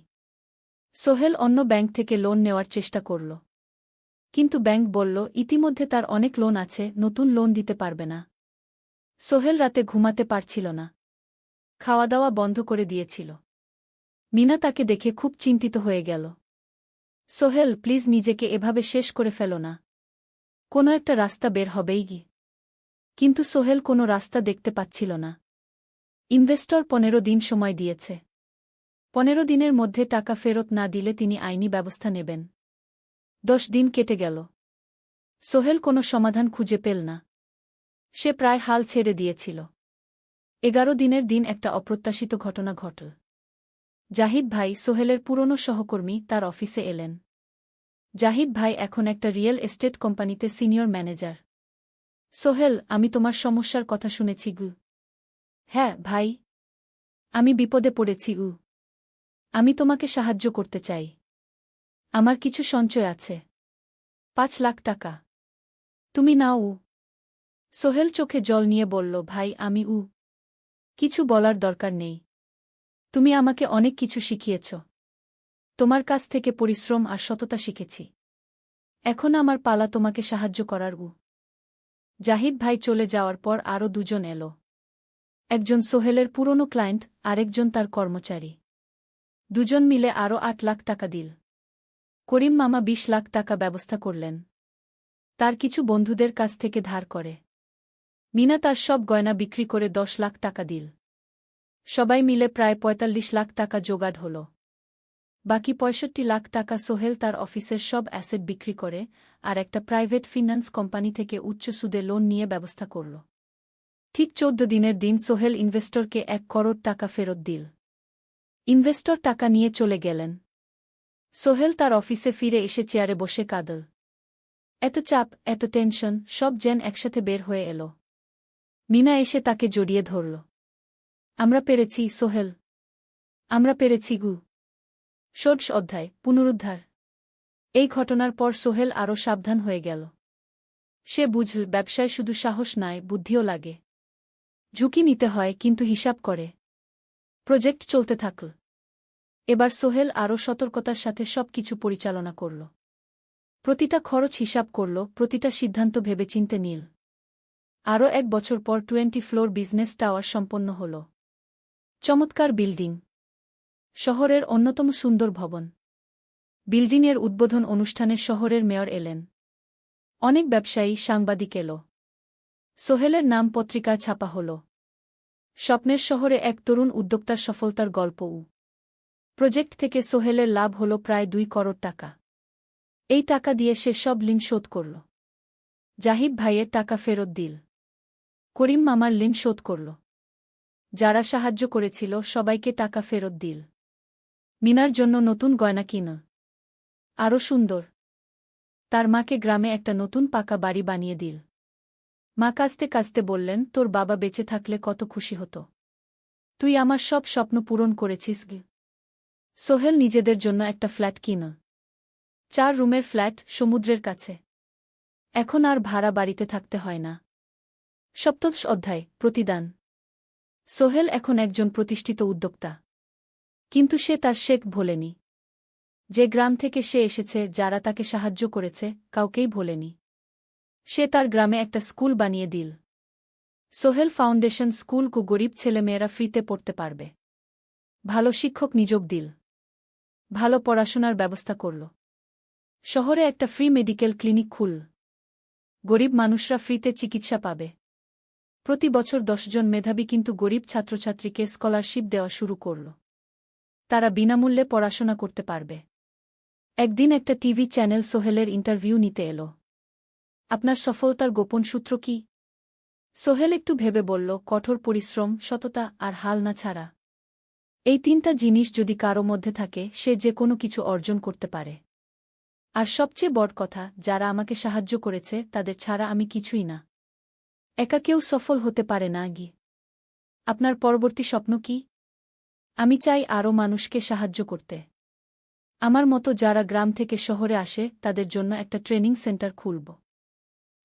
সোহেল অন্য ব্যাংক থেকে লোন নেওয়ার চেষ্টা করল। কিন্তু ব্যাংক বলল, ইতিমধ্যে তার অনেক লোন আছে, নতুন লোন দিতে পারবে না। সোহেল রাতে ঘুমাতে পারছিল না। খাওয়া দাওয়া বন্ধ করে দিয়েছিল। মিনা তাকে দেখে খুব চিন্তিত হয়ে গেল। সোহেল, প্লিজ নিজেকে এভাবে শেষ করে ফেলো না। কোনো একটা রাস্তা বের হবেই কি। কিন্তু সোহেল কোনো রাস্তা দেখতে পাচ্ছিল না। ইনভেস্টর 15 দিন সময় দিয়েছে। 15 দিনের মধ্যে টাকা ফেরত না দিলে তিনি আইনি ব্যবস্থা নেবেন। 10 দিন কেটে গেল। সোহেল কোনো সমাধান খুঁজে পেল না। সে প্রায় হাল ছেড়ে দিয়েছিল। 11 দিনের দিন একটা অপ্রত্যাশিত ঘটনা ঘটল। জাহিদ ভাই, সোহেলের পুরনো সহকর্মী, তার অফিসে এলেন। জাহিদ ভাই এখন একটা রিয়েল এস্টেট কোম্পানিতে সিনিয়র ম্যানেজার। সোহেল, আমি তোমার সমস্যার কথা শুনেছি গু। হ্যাঁ ভাই, আমি বিপদে পড়েছি গু। আমি তোমাকে সাহায্য করতে চাই। আমার কিছু সঞ্চয় আছে। 5 লাখ টাকা। তুমি নাও। সোহেল চোখে জল নিয়ে বলল, ভাই আমি কিছু বলার দরকার নেই। তুমি আমাকে অনেক কিছু শিখিয়েছ। তোমার কাছ থেকে পরিশ্রম আর সততা শিখেছি। এখন আমার পালা তোমাকে সাহায্য করার। জাহিদ ভাই চলে যাওয়ার পর আরও 2 জন এলো। একজন সোহেলের পুরনো ক্লায়েন্ট, আরেকজন তার কর্মচারী। 2 জন মিলে আরও 8 লাখ টাকা দিল। করিম মামা 20 লাখ টাকা ব্যবস্থা করলেন। তার কিছু বন্ধুদের কাছ থেকে ধার করে। মিনা তার সব গয়না বিক্রি করে 10 লাখ টাকা দিল। সবাই মিলে প্রায় 45 লাখ টাকা জোগাড় হল। বাকি 65 লাখ টাকা সোহেল তার অফিসের সব অ্যাসেট বিক্রি করে আর একটা প্রাইভেট ফিন্যান্স কোম্পানি থেকে উচ্চ সুদে লোন নিয়ে ব্যবস্থা করল। ঠিক 14 দিনের দিন সোহেল ইনভেস্টরকে 1 করোড় টাকা ফেরত দিল। ইনভেস্টর টাকা নিয়ে চলে গেলেন। সোহেল তার অফিসে ফিরে এসে চেয়ারে বসে কাঁদল। এত চাপ, এত টেনশন, সব যেন একসাথে বের হয়ে এল। মিনা এসে তাকে জড়িয়ে ধরল। আমরা পেরেছি সোহেল, আমরা পেরেছি গু। ষোড়শ অধ্যায়, পুনরুদ্ধার। এই ঘটনার পর সোহেল আরও সাবধান হয়ে গেল। সে বুঝল, ব্যবসায় শুধু সাহস নয়, বুদ্ধিও লাগে। ঝুঁকি নিতে হয়, কিন্তু হিসাব করে। প্রজেক্ট চলতে থাকল। এবার সোহেল আরও সতর্কতার সাথে সব কিছু পরিচালনা করল। প্রতিটা খরচ হিসাব করল, প্রতিটা সিদ্ধান্ত ভেবেচিন্তে নিল। আরও 1 বছর পর 20 ফ্লোর বিজনেস টাওয়ার সম্পন্ন হল। চমৎকার বিল্ডিং। শহরের অন্যতম সুন্দর ভবন। বিল্ডিংয়ের উদ্বোধন অনুষ্ঠানে শহরের মেয়র এলেন। অনেক ব্যবসায়ী, সাংবাদিক এল। সোহেলের নাম পত্রিকায় ছাপা হল। স্বপ্নের শহরে এক তরুণ উদ্যোক্তার সফলতার গল্প। প্রজেক্ট থেকে সোহেলের লাভ হল প্রায় 2 করোড় টাকা। এই টাকা দিয়ে সে সব ঋণ শোধ করল। জাহিদ ভাইয়ের টাকা ফেরত দিল। করিম মামার ঋণ শোধ করল। যারা সাহায্য করেছিল সবাইকে টাকা ফেরত দিল। মিনার জন্য নতুন গয়না কিন। আরও সুন্দর। তার মাকে গ্রামে একটা নতুন পাকা বাড়ি বানিয়ে দিল। মা কাঁদতে কাঁদতে বললেন, তোর বাবা বেঁচে থাকলে কত খুশি হতো। তুই আমার সব স্বপ্ন পূরণ করেছিস গে। সোহেল নিজেদের জন্য একটা ফ্ল্যাট কিন। 4 রুমের ফ্ল্যাট, সমুদ্রের কাছে। এখন আর ভাড়া বাড়িতে থাকতে হয় না। সপ্তদশ অধ্যায়, প্রতিদান। সোহেল এখন একজন প্রতিষ্ঠিত উদ্যোক্তা। কিন্তু সে তার শেখ ভোলেনি। যে গ্রাম থেকে সে এসেছে, যারা তাকে সাহায্য করেছে, কাউকেই ভোলেনি। সে তার গ্রামে একটা স্কুল বানিয়ে দিল। সোহেল ফাউন্ডেশন স্কুল গরিব ছেলেমেয়েরা ফ্রিতে পড়তে পারবে। ভালো শিক্ষক নিযোগ দিল। ভালো পড়াশোনার ব্যবস্থা করল। শহরে একটা ফ্রি মেডিকেল ক্লিনিক খুলল। গরিব মানুষরা ফ্রিতে চিকিৎসা পাবে। প্রতি বছর 10 জন মেধাবী কিন্তু গরিব ছাত্রছাত্রীকে স্কলারশিপ দেওয়া শুরু করল। তারা বিনামূল্যে পড়াশোনা করতে পারবে। একদিন একটা টিভি চ্যানেল সোহেলের ইন্টারভিউ নিতে এল। আপনার সফলতার গোপন সূত্র কি? সোহেল একটু ভেবে বলল, কঠোর পরিশ্রম, সততা আর হাল না ছাড়া। এই 3টা জিনিস যদি কারো মধ্যে থাকে, সে যে কোনো কিছু অর্জন করতে পারে। আর সবচেয়ে বড় কথা, যারা আমাকে সাহায্য করেছে তাদের ছাড়া আমি কিছুই না। একা কেউ সফল হতে পারে না। আপনার পরবর্তী স্বপ্ন কি? আমি চাই আরও মানুষকে সাহায্য করতে। আমার মতো যারা গ্রাম থেকে শহরে আসে তাদের জন্য একটা ট্রেনিং সেন্টার খুলব।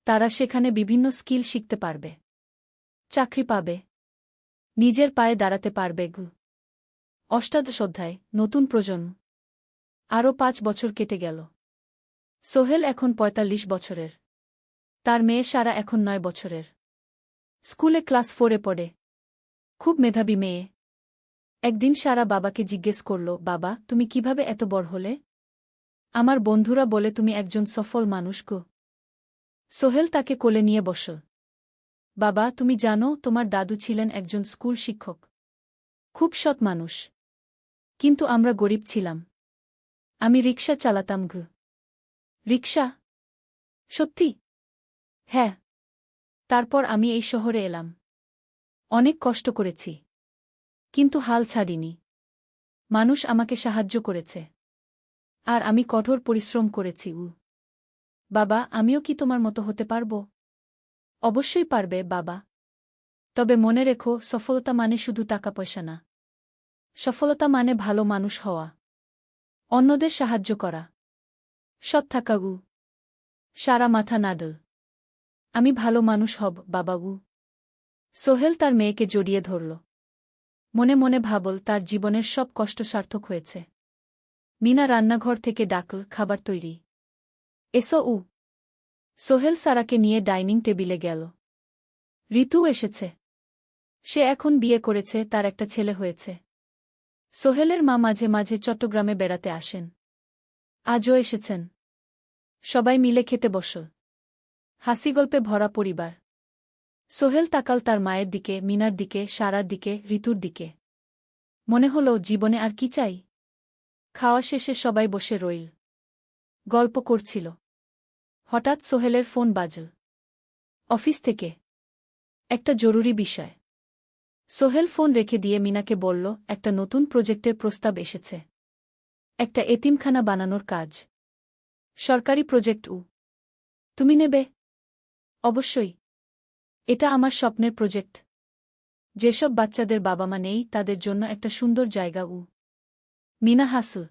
তারা সেখানে বিভিন্ন স্কিল শিখতে পারবে, চাকরি পাবে, নিজের পায়ে দাঁড়াতে পারবে। অষ্টাদশ অধ্যায়, নতুন প্রজন্ম। আরও 5 বছর কেটে গেল। সোহেল এখন 45 বছরের। তার মেয়ে সারা এখন 9 বছরের। স্কুলে ক্লাস 4-এ পড়ে। খুব মেধাবী মেয়ে। একদিন সারা বাবাকে জিজ্ঞেস করল, বাবা, তুমি কিভাবে এত বড় হলে? আমার বন্ধুরা বলে তুমি একজন সফল মানুষ গো। সোহেল তাকে কোলে নিয়ে বসল। বাবা, তুমি জানো তোমার দাদু ছিলেন একজন স্কুল শিক্ষক। খুব সৎ মানুষ। কিন্তু আমরা গরিব ছিলাম। আমি রিকশা চালাতাম। রিকশা? সত্যি? হ্যাঁ। তারপর আমি এই শহরে এলাম। অনেক কষ্ট করেছি। কিন্তু হাল ছাড়িনি। মানুষ আমাকে সাহায্য করেছে। আর আমি কঠোর পরিশ্রম করেছি। বাবা, আমিও কি তোমার মতো হতে পারব? অবশ্যই পারবে বাবা। তবে মনে রেখো, সফলতা মানে শুধু টাকা পয়সা না। সফলতা মানে ভালো মানুষ হওয়া, অন্যদের সাহায্য করা, সৎ থাকা। সারা মাথা নাডল। আমি ভালো মানুষ হব বাবা। সোহেল তার মেয়েকে জড়িয়ে ধরল। মনে মনে ভাবল, তার জীবনের সব কষ্ট সার্থক হয়েছে। মিনা রান্নাঘর থেকে ডাকল, খাবার তৈরি। এসো। সোহেল সারাকে নিয়ে ডাইনিং টেবিলে গেল। ঋতু এসেছে। সে এখন বিয়ে করেছে, তার একটা ছেলে হয়েছে। সোহেলের মা মাঝে মাঝে চট্টগ্রামে বেড়াতে আসেন। আজও এসেছেন। সবাই মিলে খেতে বসল। হাসিগল্পে ভরা পরিবার। সোহেল তাকাল তার মায়ের দিকে, মিনার দিকে, সারার দিকে, ঋতুর দিকে। মনে হল, জীবনে আর কি চাই? খাওয়া শেষে সবাই বসে রইল। গল্প করছিল। হঠাৎ সোহেলের ফোন বাজল। অফিস থেকে। একটা জরুরি বিষয়। সোহেল ফোন রেখে দিয়ে মিনাকে বলল, একটা নতুন প্রজেক্টের প্রস্তাব এসেছে। একটা এতিমখানা বানানোর কাজ। সরকারি প্রজেক্ট। তুমি নেবে? অবশ্যই। এটা আমার স্বপ্নের প্রজেক্ট। যেসব বাচ্চাদের বাবা মা নেই তাদের জন্য একটা সুন্দর জায়গা। মিনা হাসল।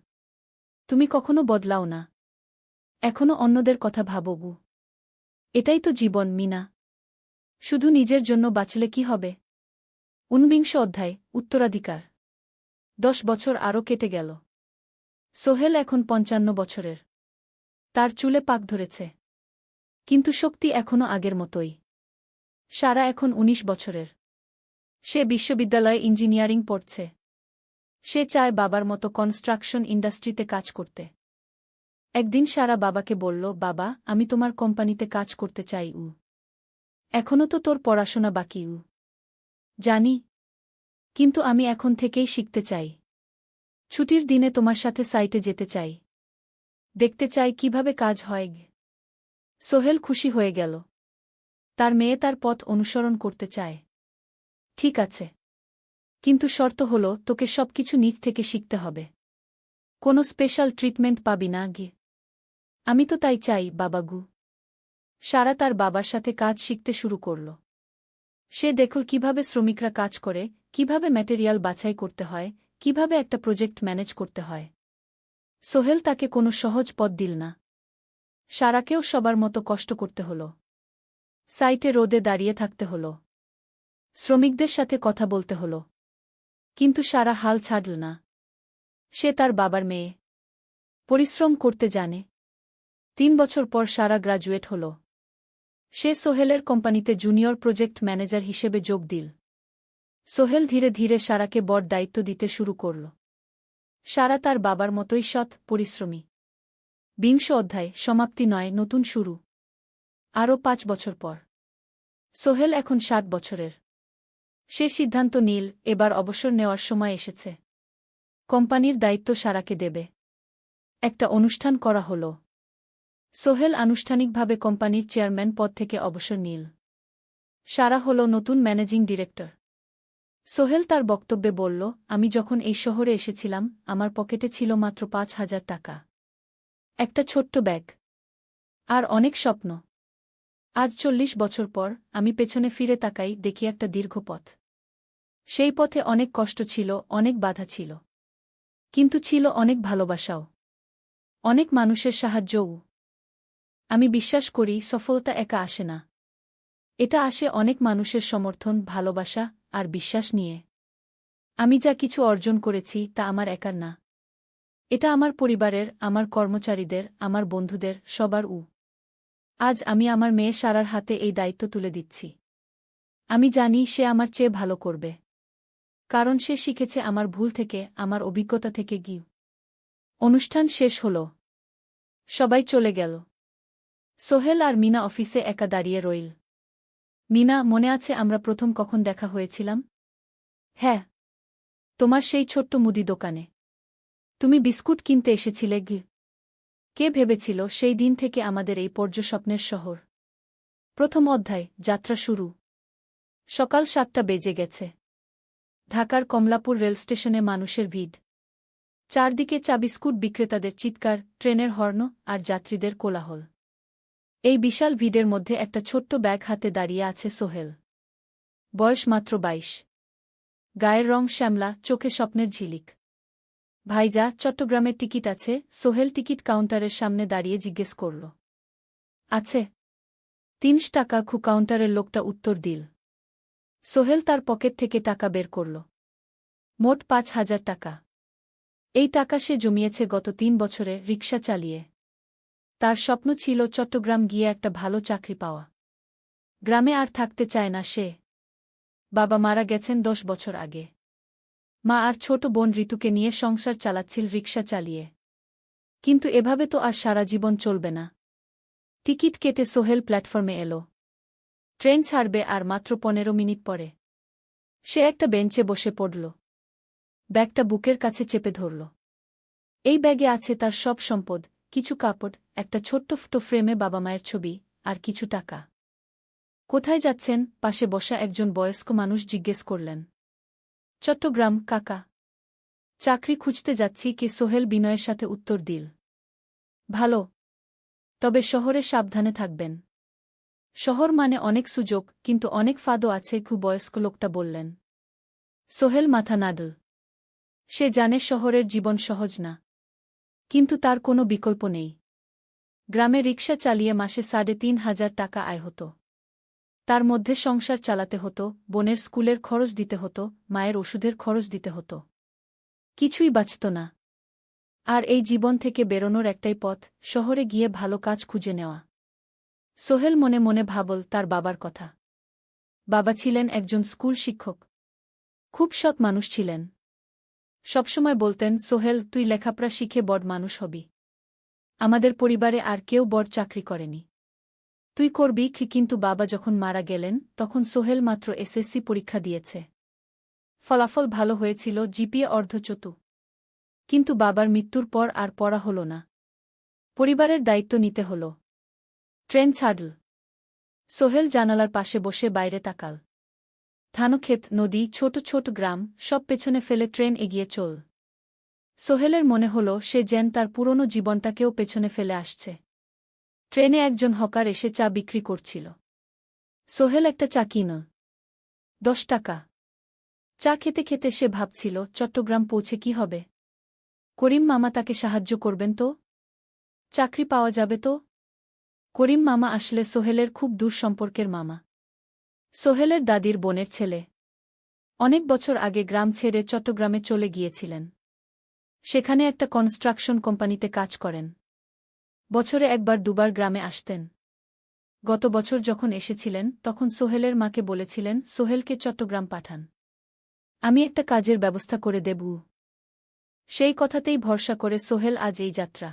তুমি কখনো বদলাও না। এখনো অন্যদের কথা ভাবো। এটাই তো জীবন মিনা। শুধু নিজের জন্য বাঁচলে কি হবে? 49 অধ্যায়, উত্তরাধিকার। 10 বছর আরও কেটে গেল। সোহেল এখন 55 বছরের। তার চুলে পাক ধরেছে। কিন্তু শক্তি এখনো আগের মতোই। সারা এখন 19 বছরের। সে বিশ্ববিদ্যালয়ে ইঞ্জিনিয়ারিং পড়ছে। সে চায় বাবার মতো কনস্ট্রাকশন ইন্ডাস্ট্রিতে কাজ করতে। একদিন সারা বাবাকে বলল, বাবা, আমি তোমার কোম্পানিতে কাজ করতে চাই। এখনো তো তোর পড়াশোনা বাকি। জানি। কিন্তু আমি এখন থেকেই শিখতে চাই। ছুটির দিনে তোমার সাথে সাইটে যেতে চাই। দেখতে চাই কিভাবে কাজ হয়। সোহেল খুশি হয়ে গেল। তার মেয়ে তার পথ অনুসরণ করতে চায়। ঠিক আছে। কিন্তু শর্ত হল, তোকে সবকিছু নিজ থেকে শিখতে হবে। কোনো স্পেশাল ট্রিটমেন্ট পাবি না। আমি তো তাই চাই বাবাগু। সারা তার বাবার সাথে কাজ শিখতে শুরু করল। সে দেখল কিভাবে শ্রমিকরা কাজ করে, কিভাবে ম্যাটেরিয়াল বাছাই করতে হয়, কিভাবে একটা প্রজেক্ট ম্যানেজ করতে হয়। সোহেল তাকে কোনো সহজ পথ দিল না। সারাকেও সবার মতো কষ্ট করতে হল। সাইটে রোদে দাঁড়িয়ে থাকতে হল। শ্রমিকদের সাথে কথা বলতে হল। কিন্তু সারা হাল ছাড়ল না। সে তার বাবার মেয়ে। পরিশ্রম করতে জানে। 3 বছর পর সারা গ্রাজুয়েট হল। সে সোহেলের কোম্পানিতে জুনিয়র প্রজেক্ট ম্যানেজার হিসেবে যোগ দিল। সোহেল ধীরে ধীরে সারাকে বড় দায়িত্ব দিতে শুরু করল। সারা তার বাবার মতোই সৎ, পরিশ্রমী। ২০ অধ্যায়, সমাপ্তি নয়, নতুন শুরু। আরও ৫ বছর পর সোহেল এখন ৬০ বছরের। সে সিদ্ধান্ত নিল, এবার অবসর নেওয়ার সময় এসেছে। কোম্পানির দায়িত্ব সারাকে দেবে। একটা অনুষ্ঠান করা হল। সোহেল আনুষ্ঠানিকভাবে কোম্পানির চেয়ারম্যান পদ থেকে অবসর নিল। সারা হল নতুন ম্যানেজিং ডিরেক্টর। সোহেল তার বক্তব্যে বলল, আমি যখন এই শহরে এসেছিলাম আমার পকেটে ছিল মাত্র ৫,০০০ টাকা, একটা ছোট্ট ব্যাগ, আর অনেক স্বপ্ন। আজ ৪০ বছর পর আমি পেছনে ফিরে তাকাই, দেখি একটা দীর্ঘ পথ। সেই পথে অনেক কষ্ট ছিল, অনেক বাধা ছিল, কিন্তু ছিল অনেক ভালোবাসাও, অনেক মানুষের সাহায্যও। আমি বিশ্বাস করি সফলতা একা আসে না, এটা আসে অনেক মানুষের সমর্থন, ভালোবাসা আর বিশ্বাস নিয়ে। আমি যা কিছু অর্জন করেছি তা আমার একার না, এটা আমার পরিবারের, আমার কর্মচারীদের, আমার বন্ধুদের, সবার। আজ আমি আমার মেয়ে সারার হাতে এই দায়িত্ব তুলে দিচ্ছি। আমি জানি সে আমার চেয়ে ভালো করবে, কারণ সে শিখেছে আমার ভুল থেকে, আমার অভিজ্ঞতা থেকে। অনুষ্ঠান শেষ হল, সবাই চলে গেল। সোহেল আর মিনা অফিসে একা দাঁড়িয়ে রইল। মিনা, মনে আছে আমরা প্রথম কখন দেখা হয়েছিলাম? হ্যাঁ, তোমার সেই ছোট্ট মুদি দোকানে। তুমি বিস্কুট কিনতে এসেছিলে। কে ভেবেছিল সেই দিন থেকে আমাদের এই পর্যস্বপ্নের শহর। প্রথম অধ্যায়, যাত্রা শুরু। সকাল ৭টা বেজে গেছে। ঢাকার কমলাপুর রেলস্টেশনে মানুষের ভিড়। চারদিকে চা বিস্কুট বিক্রেতাদের চিৎকার, ট্রেনের হর্ন আর যাত্রীদের কোলাহল। এই বিশাল ভিড়ের মধ্যে একটা ছোট্ট ব্যাগ হাতে দাঁড়িয়ে আছে সোহেল। বয়স মাত্র ২২। গায়ের রং শ্যামলা, চোখে স্বপ্নের ঝিলিক। ভাইজা, চট্টগ্রামের টিকিট আছে? সোহেল টিকিট কাউন্টারের সামনে দাঁড়িয়ে জিজ্ঞেস করল। আছে। ৩০ টাকা। কাউন্টারের লোকটা উত্তর দিল। সোহেল তার পকেট থেকে টাকা বের করল। মোট ৫,০০০ টাকা। এই টাকা সে জমিয়েছে গত ৩ বছরে রিকশা চালিয়ে। তার স্বপ্ন ছিল চট্টগ্রাম গিয়ে একটা ভালো চাকরি পাওয়া। গ্রামে আর থাকতে চায় না সে। বাবা মারা গেছেন ১০ বছর আগে। মা আর ছোট বোন ঋতুকে নিয়ে সংসার চালাচ্ছিল রিকশা চালিয়ে। কিন্তু এভাবে তো আর সারা জীবন চলবে না। টিকিট কেটে সোহেল প্ল্যাটফর্মে এলো। ট্রেন ছাড়বে আর মাত্র ১৫ মিনিট পরে। সে একটা বেঞ্চে বসে পড়ল। ব্যাগটা বুকের কাছে চেপে ধরল। এই ব্যাগে আছে তার সব সম্পদ, কিছু কাপড়, একটা ছোট্ট ফটো ফ্রেমে বাবা মায়ের ছবি, আর কিছু টাকা। কোথায় যাচ্ছেন? পাশে বসা একজন বয়স্ক মানুষ জিজ্ঞেস করলেন। চট্টগ্রাম কাকা। চাকরি খুঁজতে যাচ্ছি। কে? সোহেল বিনয়ের সাথে উত্তর দিল। ভালো, তবে শহরে সাবধানে থাকবেন। শহর মানে অনেক সুযোগ, কিন্তু অনেক ফাঁদও আছে। বয়স্ক লোকটা বললেন। সোহেল মাথা নাড়ল। সে জানে শহরের জীবন সহজ না, কিন্তু তার কোনো বিকল্প নেই। গ্রামে রিকশা চালিয়ে মাসে ৩,৫০০ টাকা আয় হতো। তার মধ্যে সংসার চালাতে হতো, বোনের স্কুলের খরচ দিতে হতো, মায়ের ওষুধের খরচ দিতে হতো। কিছুই বাঁচত না। আর এই জীবন থেকে বেরোনোর একটাই পথ, শহরে গিয়ে ভালো কাজ খুঁজে নেওয়া। সোহেল মনে মনে ভাবল তার বাবার কথা। বাবা ছিলেন একজন স্কুল শিক্ষক। খুব সৎ মানুষ ছিলেন। সবসময় বলতেন, সোহেল, তুই লেখাপড়া শিখে বড় মানুষ হবি। আমাদের পরিবারে আর কেউ বড় চাকরি করেনি, তুই করবি। কিন্তু বাবা যখন মারা গেলেন তখন সোহেল মাত্র এসএসসি পরীক্ষা দিয়েছে। ফলাফল ভালো হয়েছিল, জিপিএ অর্ধচতু। কিন্তু বাবার মৃত্যুর পর আর পড়া হল না। পরিবারের দায়িত্ব নিতে হল। ট্রেন ছাড়ল। সোহেল জানালার পাশে বসে বাইরে তাকাল। ধানক্ষেত, নদী, ছোট ছোট গ্রাম, সব পেছনে ফেলে ট্রেন এগিয়ে চল। সোহেলের মনে হল সে যেন তার পুরনো জীবনটাকেও পেছনে ফেলে আসছে। ট্রেনে একজন হকার এসে চা বিক্রি করছিল। সোহেল একটা চা কিনল। ১০ টাকা। চা খেতে খেতে সে ভাবছিল, চট্টগ্রাম পৌঁছে কি হবে? করিম মামা তাকে সাহায্য করবেন তো? চাকরি পাওয়া যাবে তো? করিম মামা আসলে সোহেলের খুব দূর সম্পর্কের মামা। সোহেলের দাদির বোনের ছেলে। অনেক বছর আগে গ্রাম ছেড়ে চট্টগ্রামে চলে গিয়েছিলেন। সেখানে একটা কনস্ট্রাকশন কোম্পানিতে কাজ করেন। বছরে একবার দুবার গ্রামে আসতেন। গত বছর যখন এসেছিলেন তখন সোহেলের মাকে বলেছিলেন সোহেলকে চট্টগ্রাম পাঠান। আমি একটা কাজের ব্যবস্থা করে দেব। সেই কথাতেই ভরসা করে সোহেল আজ এই যাত্রা।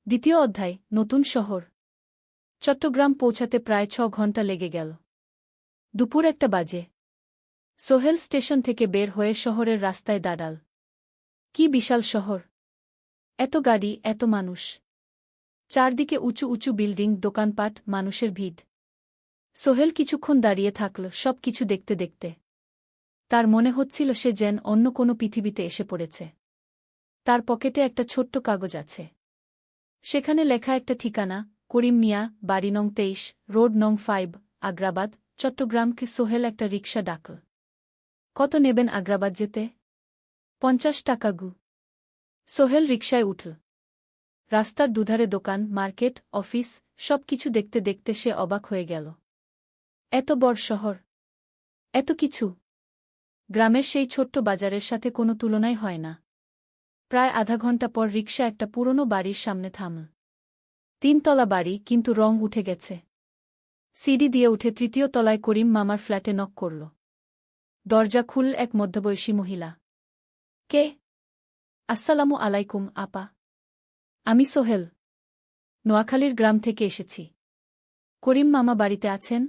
দ্বিতীয় অধ্যায়, নতুন শহর। চট্টগ্রাম পৌঁছাতে প্রায় 6 ঘণ্টা লেগে গেল। দুপুর 1টা বাজে। সোহেল স্টেশন থেকে বের হয়ে শহরের রাস্তায় দাঁড়াল। কি বিশাল শহর! এত গাড়ি, এত মানুষ। চারদিকে উঁচু উঁচু বিল্ডিং, দোকানপাট, মানুষের ভিড়। সোহেল কিছুক্ষণ দাঁড়িয়ে থাকল সব কিছু দেখতে দেখতে। তার মনে হচ্ছিল সে যেন অন্য কোনো পৃথিবীতে এসে পড়েছে। তার পকেটে একটা ছোট্ট কাগজ আছে। সেখানে লেখা একটা ঠিকানা, করিম মিয়া, বাড়ি নং 23, রোড নং 5, আগ্রাবাদ, চট্টগ্রামকে। সোহেল একটা রিকশা ডাকল। কত নেবেন আগ্রাবাদ যেতে? 50 টাকা গু। সোহেল রিকশায় উঠল। রাস্তার দুধারে দোকান, মার্কেট, অফিস, সব কিছু দেখতে দেখতে সে অবাক হয়ে গেল। এত বড় শহর, এত কিছু! গ্রামের সেই ছোট্ট বাজারের সাথে কোনো তুলনাই হয় না। প্রায় আধা ঘণ্টা পর রিকশা একটা পুরনো বাড়ির সামনে থামল। 3 তলা বাড়ি, কিন্তু রং উঠে গেছে। সিঁড়ি দিয়ে উঠে 3য় তলায় করিম মামার ফ্ল্যাটে নক করল। দরজা খুলল এক মধ্যবয়সী মহিলা। কে? আসসালামু আলাইকুম আপা। আমি সোহেল। নোয়াখালীর গ্রাম থেকে এসেছি। করিম মামা বাড়িতে আছেন?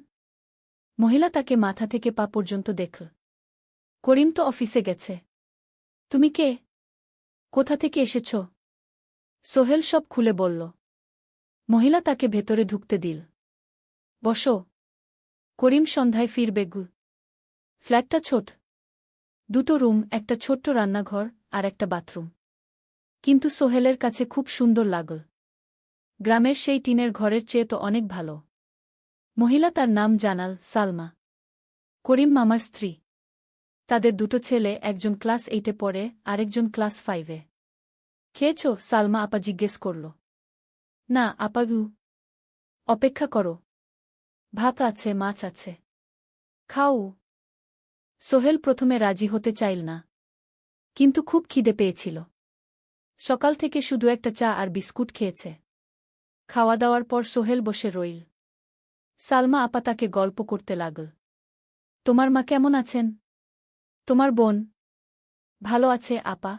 মহিলা তাকে মাথা থেকে পা পর্যন্ত দেখল। করিম তো অফিসে গেছে। তুমি কে? কোথা থেকে এসেছ? সোহেল সব খুলে বলল। মহিলা তাকে ভেতরে ঢুকতে দিল। বসো। করিম সন্ধ্যায় ফিরবে গু। ফ্ল্যাটটা ছোট। 2টো রুম, একটা ছোট্ট রান্নাঘর আর একটা বাথরুম। কিন্তু সোহেলের কাছে খুব সুন্দর লাগল। গ্রামের সেই টিনের ঘরের চেয়ে তো অনেক ভালো। মহিলা তার নাম জানাল, সালমা। করিম মামার স্ত্রী। তাদের 2টো ছেলে, একজন ক্লাস 8-এ পড়ে, আরেকজন ক্লাস 5-এ। খেয়েছ? সালমা আপা জিজ্ঞেস করল। না আপা গু। অপেক্ষা করো। ভাত আছে, মাছ আছে। খাও। সোহেল প্রথমে রাজি হতে চাইল না। কিন্তু খুব খিদে পেয়েছিল। সকাল থেকে শুধু একটা চা আর বিস্কুট খেয়েছে। খাওয়া দাওয়ার পর সোহেল বসে রইল। সালমা আপা তাকে গল্প করতে লাগল। তোমার মা কেমন আছেন? তোমার বোন? ভালো আছে আপা।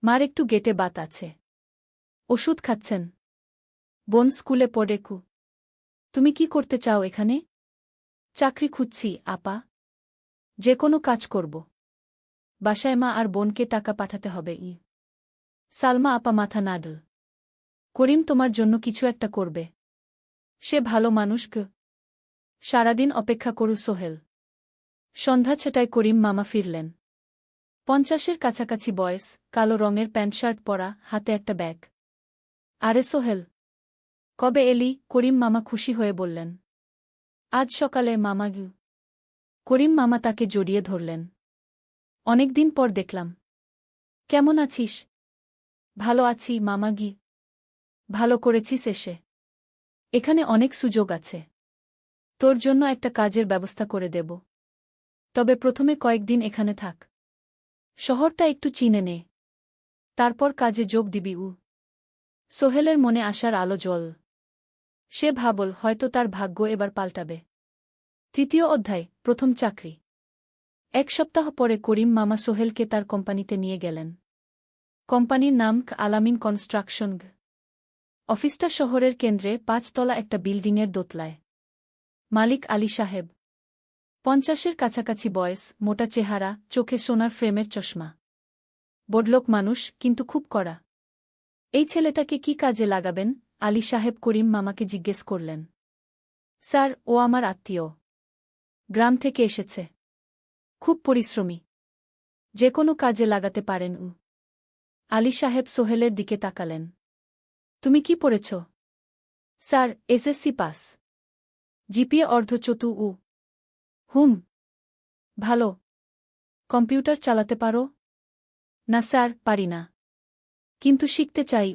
মার একটু গেটে বাত আছে। ওষুধ খাচ্ছেন। বোন স্কুলে পড়ে কু। তুমি কি করতে চাও এখানে? চাকরি খুঁজছি আপা। যে কোনো কাজ করব। বাসায় মা আর বোনকে টাকা পাঠাতে হবে। সালমা আপা মাথা নাড়ল। করিম তোমার জন্য কিছু একটা করবে। সে ভালো মানুষ গ। সারাদিন অপেক্ষা করু সোহেল। সন্ধ্যা 6টায় করিম মামা ফিরলেন। 50-এর কাছাকাছি বয়স, কালো রঙের প্যান্ট শার্ট পরা, হাতে একটা ব্যাগ। আরে সোহেল, কবে এলি? করিম মামা খুশি হয়ে বললেন। আজ সকালে মামা গু। করিম মামা তাকে জড়িয়ে ধরলেন। অনেকদিন পর দেখলাম। কেমন আছিস? ভালো আছি মামা গি। ভালো করেছিস এসে। এখানে অনেক সুযোগ আছে। তোর জন্য একটা কাজের ব্যবস্থা করে দেব। তবে প্রথমে কয়েকদিন এখানে থাক। শহরটা একটু চিনে নে। তারপর কাজে যোগ দিবি। সোহেলের মনে আসার আলো জ্বল। সে ভাবল হয়তো তার ভাগ্য এবার পাল্টাবে। 3য় অধ্যায়, প্রথম চাকরি। 1 সপ্তাহ পরে করিম মামা সোহেলকে তার কোম্পানিতে নিয়ে গেলেন। কোম্পানির নাম আলামিন কনস্ট্রাকশন। অফিসটা শহরের কেন্দ্রে 5 তলা একটা বিল্ডিংয়ের দোতলায়। মালিক আলী সাহেব। 50-এর কাছাকাছি বয়স, মোটা চেহারা, চোখে সোনার ফ্রেমের চশমা। বড়লোক মানুষ, কিন্তু খুব কড়া। এই ছেলেটাকে কি কাজে লাগাবেন? আলী সাহেব করিম মামাকে জিজ্ঞেস করলেন। স্যার, ও আমার আত্মীয়। গ্রাম থেকে এসেছে। খুব পরিশ্রমী। যে কোনো কাজে লাগাতে পারেন। আলী সাহেব সোহেলের দিকে তাকালেন। তুমি কি পড়েছ? Sir, SSC pass. জিপিএ অর্ধচতু। হুম। ভালো। কম্পিউটার চালাতে পারো? না স্যার, পারি না। কিন্তু শিখতে চাই।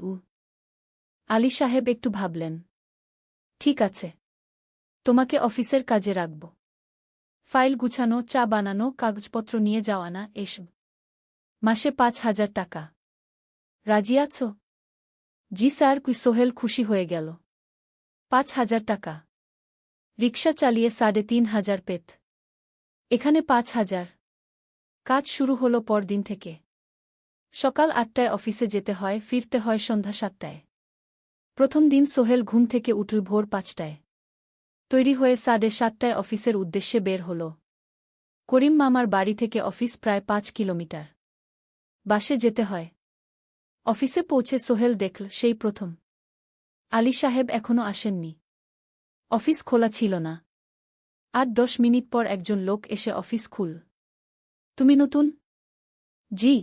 আলী সাহেব একটু ভাবলেন। ঠিক আছে। তোমাকে অফিসের কাজে রাখব। ফাইল গুছানো, চা বানানো, কাগজপত্র নিয়ে যাওয়া না, এসব। মাসে 5,000 টাকা। রাজি আছো? জি স্যার। সোহেল খুশি হয়ে গেল। 5,000 টাকা। রিকশা চালিয়ে 3,500 পেত। এখানে 5,000। কাজ শুরু হলো পরদিন থেকে। সকাল ৮টায় অফিসে যেতে হয়, ফিরতে হয় সন্ধ্যা ৭টায়। প্রথম দিন সোহেল ঘুম থেকে উঠল ভোর ৫টায়। তৈরি হয়ে ৭:৩০টায় অফিসের উদ্দেশ্যে বের হল। করিম মামার বাড়ি থেকে অফিস প্রায় ৫ কিলোমিটার। বাসে যেতে হয়। অফিসে পৌঁছে সোহেল দেখল সেই প্রথম আলী সাহেব এখনও আসেননি। অফিস খোলা ছিল না। ৮-১০ মিনিট পর একজন লোক এসে অফিস খুল। তুমি নতুন? জি।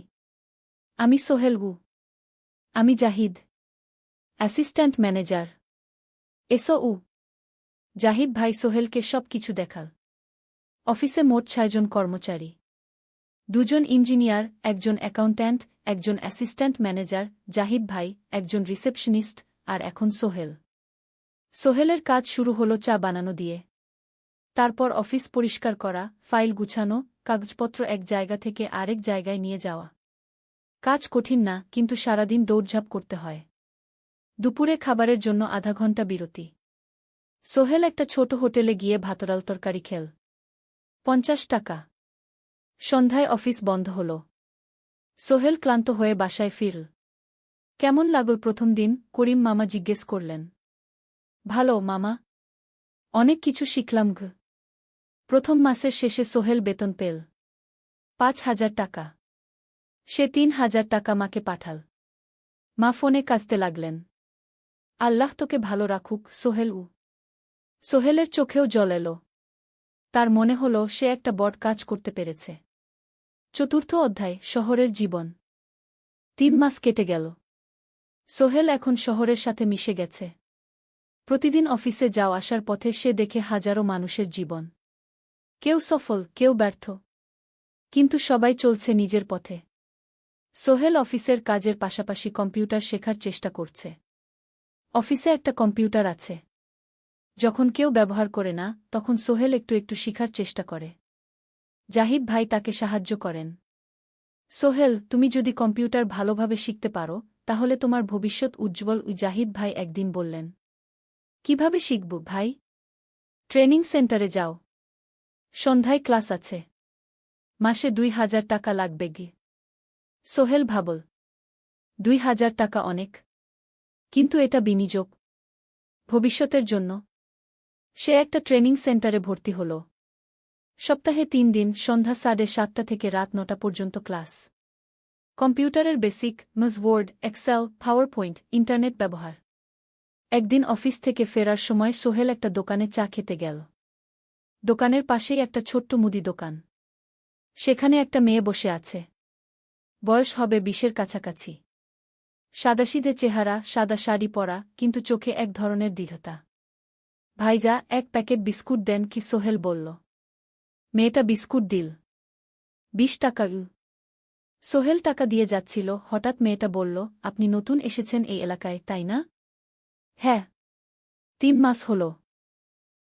আমি সোহেল গু। আমি জাহিদ, অ্যাসিস্ট্যান্ট ম্যানেজার। এসও। জাহিদ ভাই সোহেলকে সব কিছু দেখাল। অফিসে মোট ৬ জন কর্মচারী। ২ জন ইঞ্জিনিয়ার, একজন অ্যাকাউন্ট্যান্ট, একজন অ্যাসিস্ট্যান্ট ম্যানেজার, জাহিদ ভাই, একজন রিসেপশনিস্ট, আর এখন সোহেল। সোহেলের কাজ শুরু হলো চা বানানো দিয়ে। তারপর অফিস পরিষ্কার করা, ফাইল গুছানো, কাগজপত্র এক জায়গা থেকে আরেক জায়গায় নিয়ে যাওয়া। কাজ কঠিন না, কিন্তু সারাদিন দৌড়ঝাঁপ করতে হয়। দুপুরে খাবারের জন্য আধা ঘণ্টা বিরতি। সোহেল একটা ছোট হোটেলে গিয়ে ভাতডাল তরকারি খেল। ৫০ টাকা। সন্ধ্যায় অফিস বন্ধ হল। সোহেল ক্লান্ত হয়ে বাসায় ফিরল। কেমন লাগল প্রথম দিন? করিম মামা জিজ্ঞেস করলেন। ভালো মামা। অনেক কিছু শিখলাম ঘ। প্রথম মাসের শেষে সোহেল বেতন পেল ৫,০০০ টাকা। সে ৩,০০০ টাকা মাকে পাঠাল। মা ফোনে কাঁদতে লাগলেন। আল্লাহ তোকে ভালো রাখুক সোহেল। সোহেলের চোখেও জল এলো। তার মনে হল সে একটা বড় কাজ করতে পেরেছে। চতুর্থ অধ্যায়, শহরের জীবন। ৩ মাস কেটে গেল। সোহেল এখন শহরের সাথে মিশে গেছে। প্রতিদিন অফিসে যাওয়া আসার পথে সে দেখে হাজারো মানুষের জীবন। কেউ সফল, কেউ ব্যর্থ, কিন্তু সবাই চলছে নিজের পথে। সোহেল অফিসের কাজের পাশাপাশি কম্পিউটার শেখার চেষ্টা করছে। অফিসে একটা কম্পিউটার আছে। যখন কেউ ব্যবহার করে না, তখন সোহেল একটু একটু শিখার চেষ্টা করে। জাহিদ ভাই তাকে সাহায্য করেন। সোহেল, তুমি যদি কম্পিউটার ভালোভাবে শিখতে পারো, তাহলে তোমার ভবিষ্যৎ উজ্জ্বল। জাহিদ ভাই একদিন বললেন। কিভাবে শিখব ভাই? ট্রেনিং সেন্টারে যাও। সন্ধ্যায় ক্লাস আছে। মাসে ২,০০০ টাকা লাগবে গি। সোহেল ভাবল, ২,০০০ টাকা অনেক, কিন্তু এটা বিনিয়োগ, ভবিষ্যতের জন্য। সে একটা ট্রেনিং সেন্টারে ভর্তি হল। সপ্তাহে ৩ দিন, সন্ধ্যা ৭:৩০ থেকে রাত ৯টা পর্যন্ত ক্লাস। কম্পিউটারের basic, MS Word, Excel, PowerPoint, internet ব্যবহার। একদিন অফিস থেকে ফেরার সময় সোহেল একটা দোকানে চা খেতে গেল। দোকানের পাশেই একটা ছোট্ট মুদি দোকান। সেখানে একটা মেয়ে বসে আছে। বয়স হবে ২০-এর কাছাকাছি। সাদাসিধে চেহারা, সাদা শাড়ি পরা, কিন্তু চোখে এক ধরনের দৃঢ়তা। ভাইজা, এক প্যাকেট বিস্কুট দেন কি? সোহেল বলল। মেয়েটা বিস্কুট দিল। ২০ টাকা। সোহেল টাকা দিয়ে যাচ্ছিল, হঠাৎ মেয়েটা বলল, আপনি নতুন এসেছেন এই এলাকায়, তাই না? হ্যাঁ। ৩ মাস হল।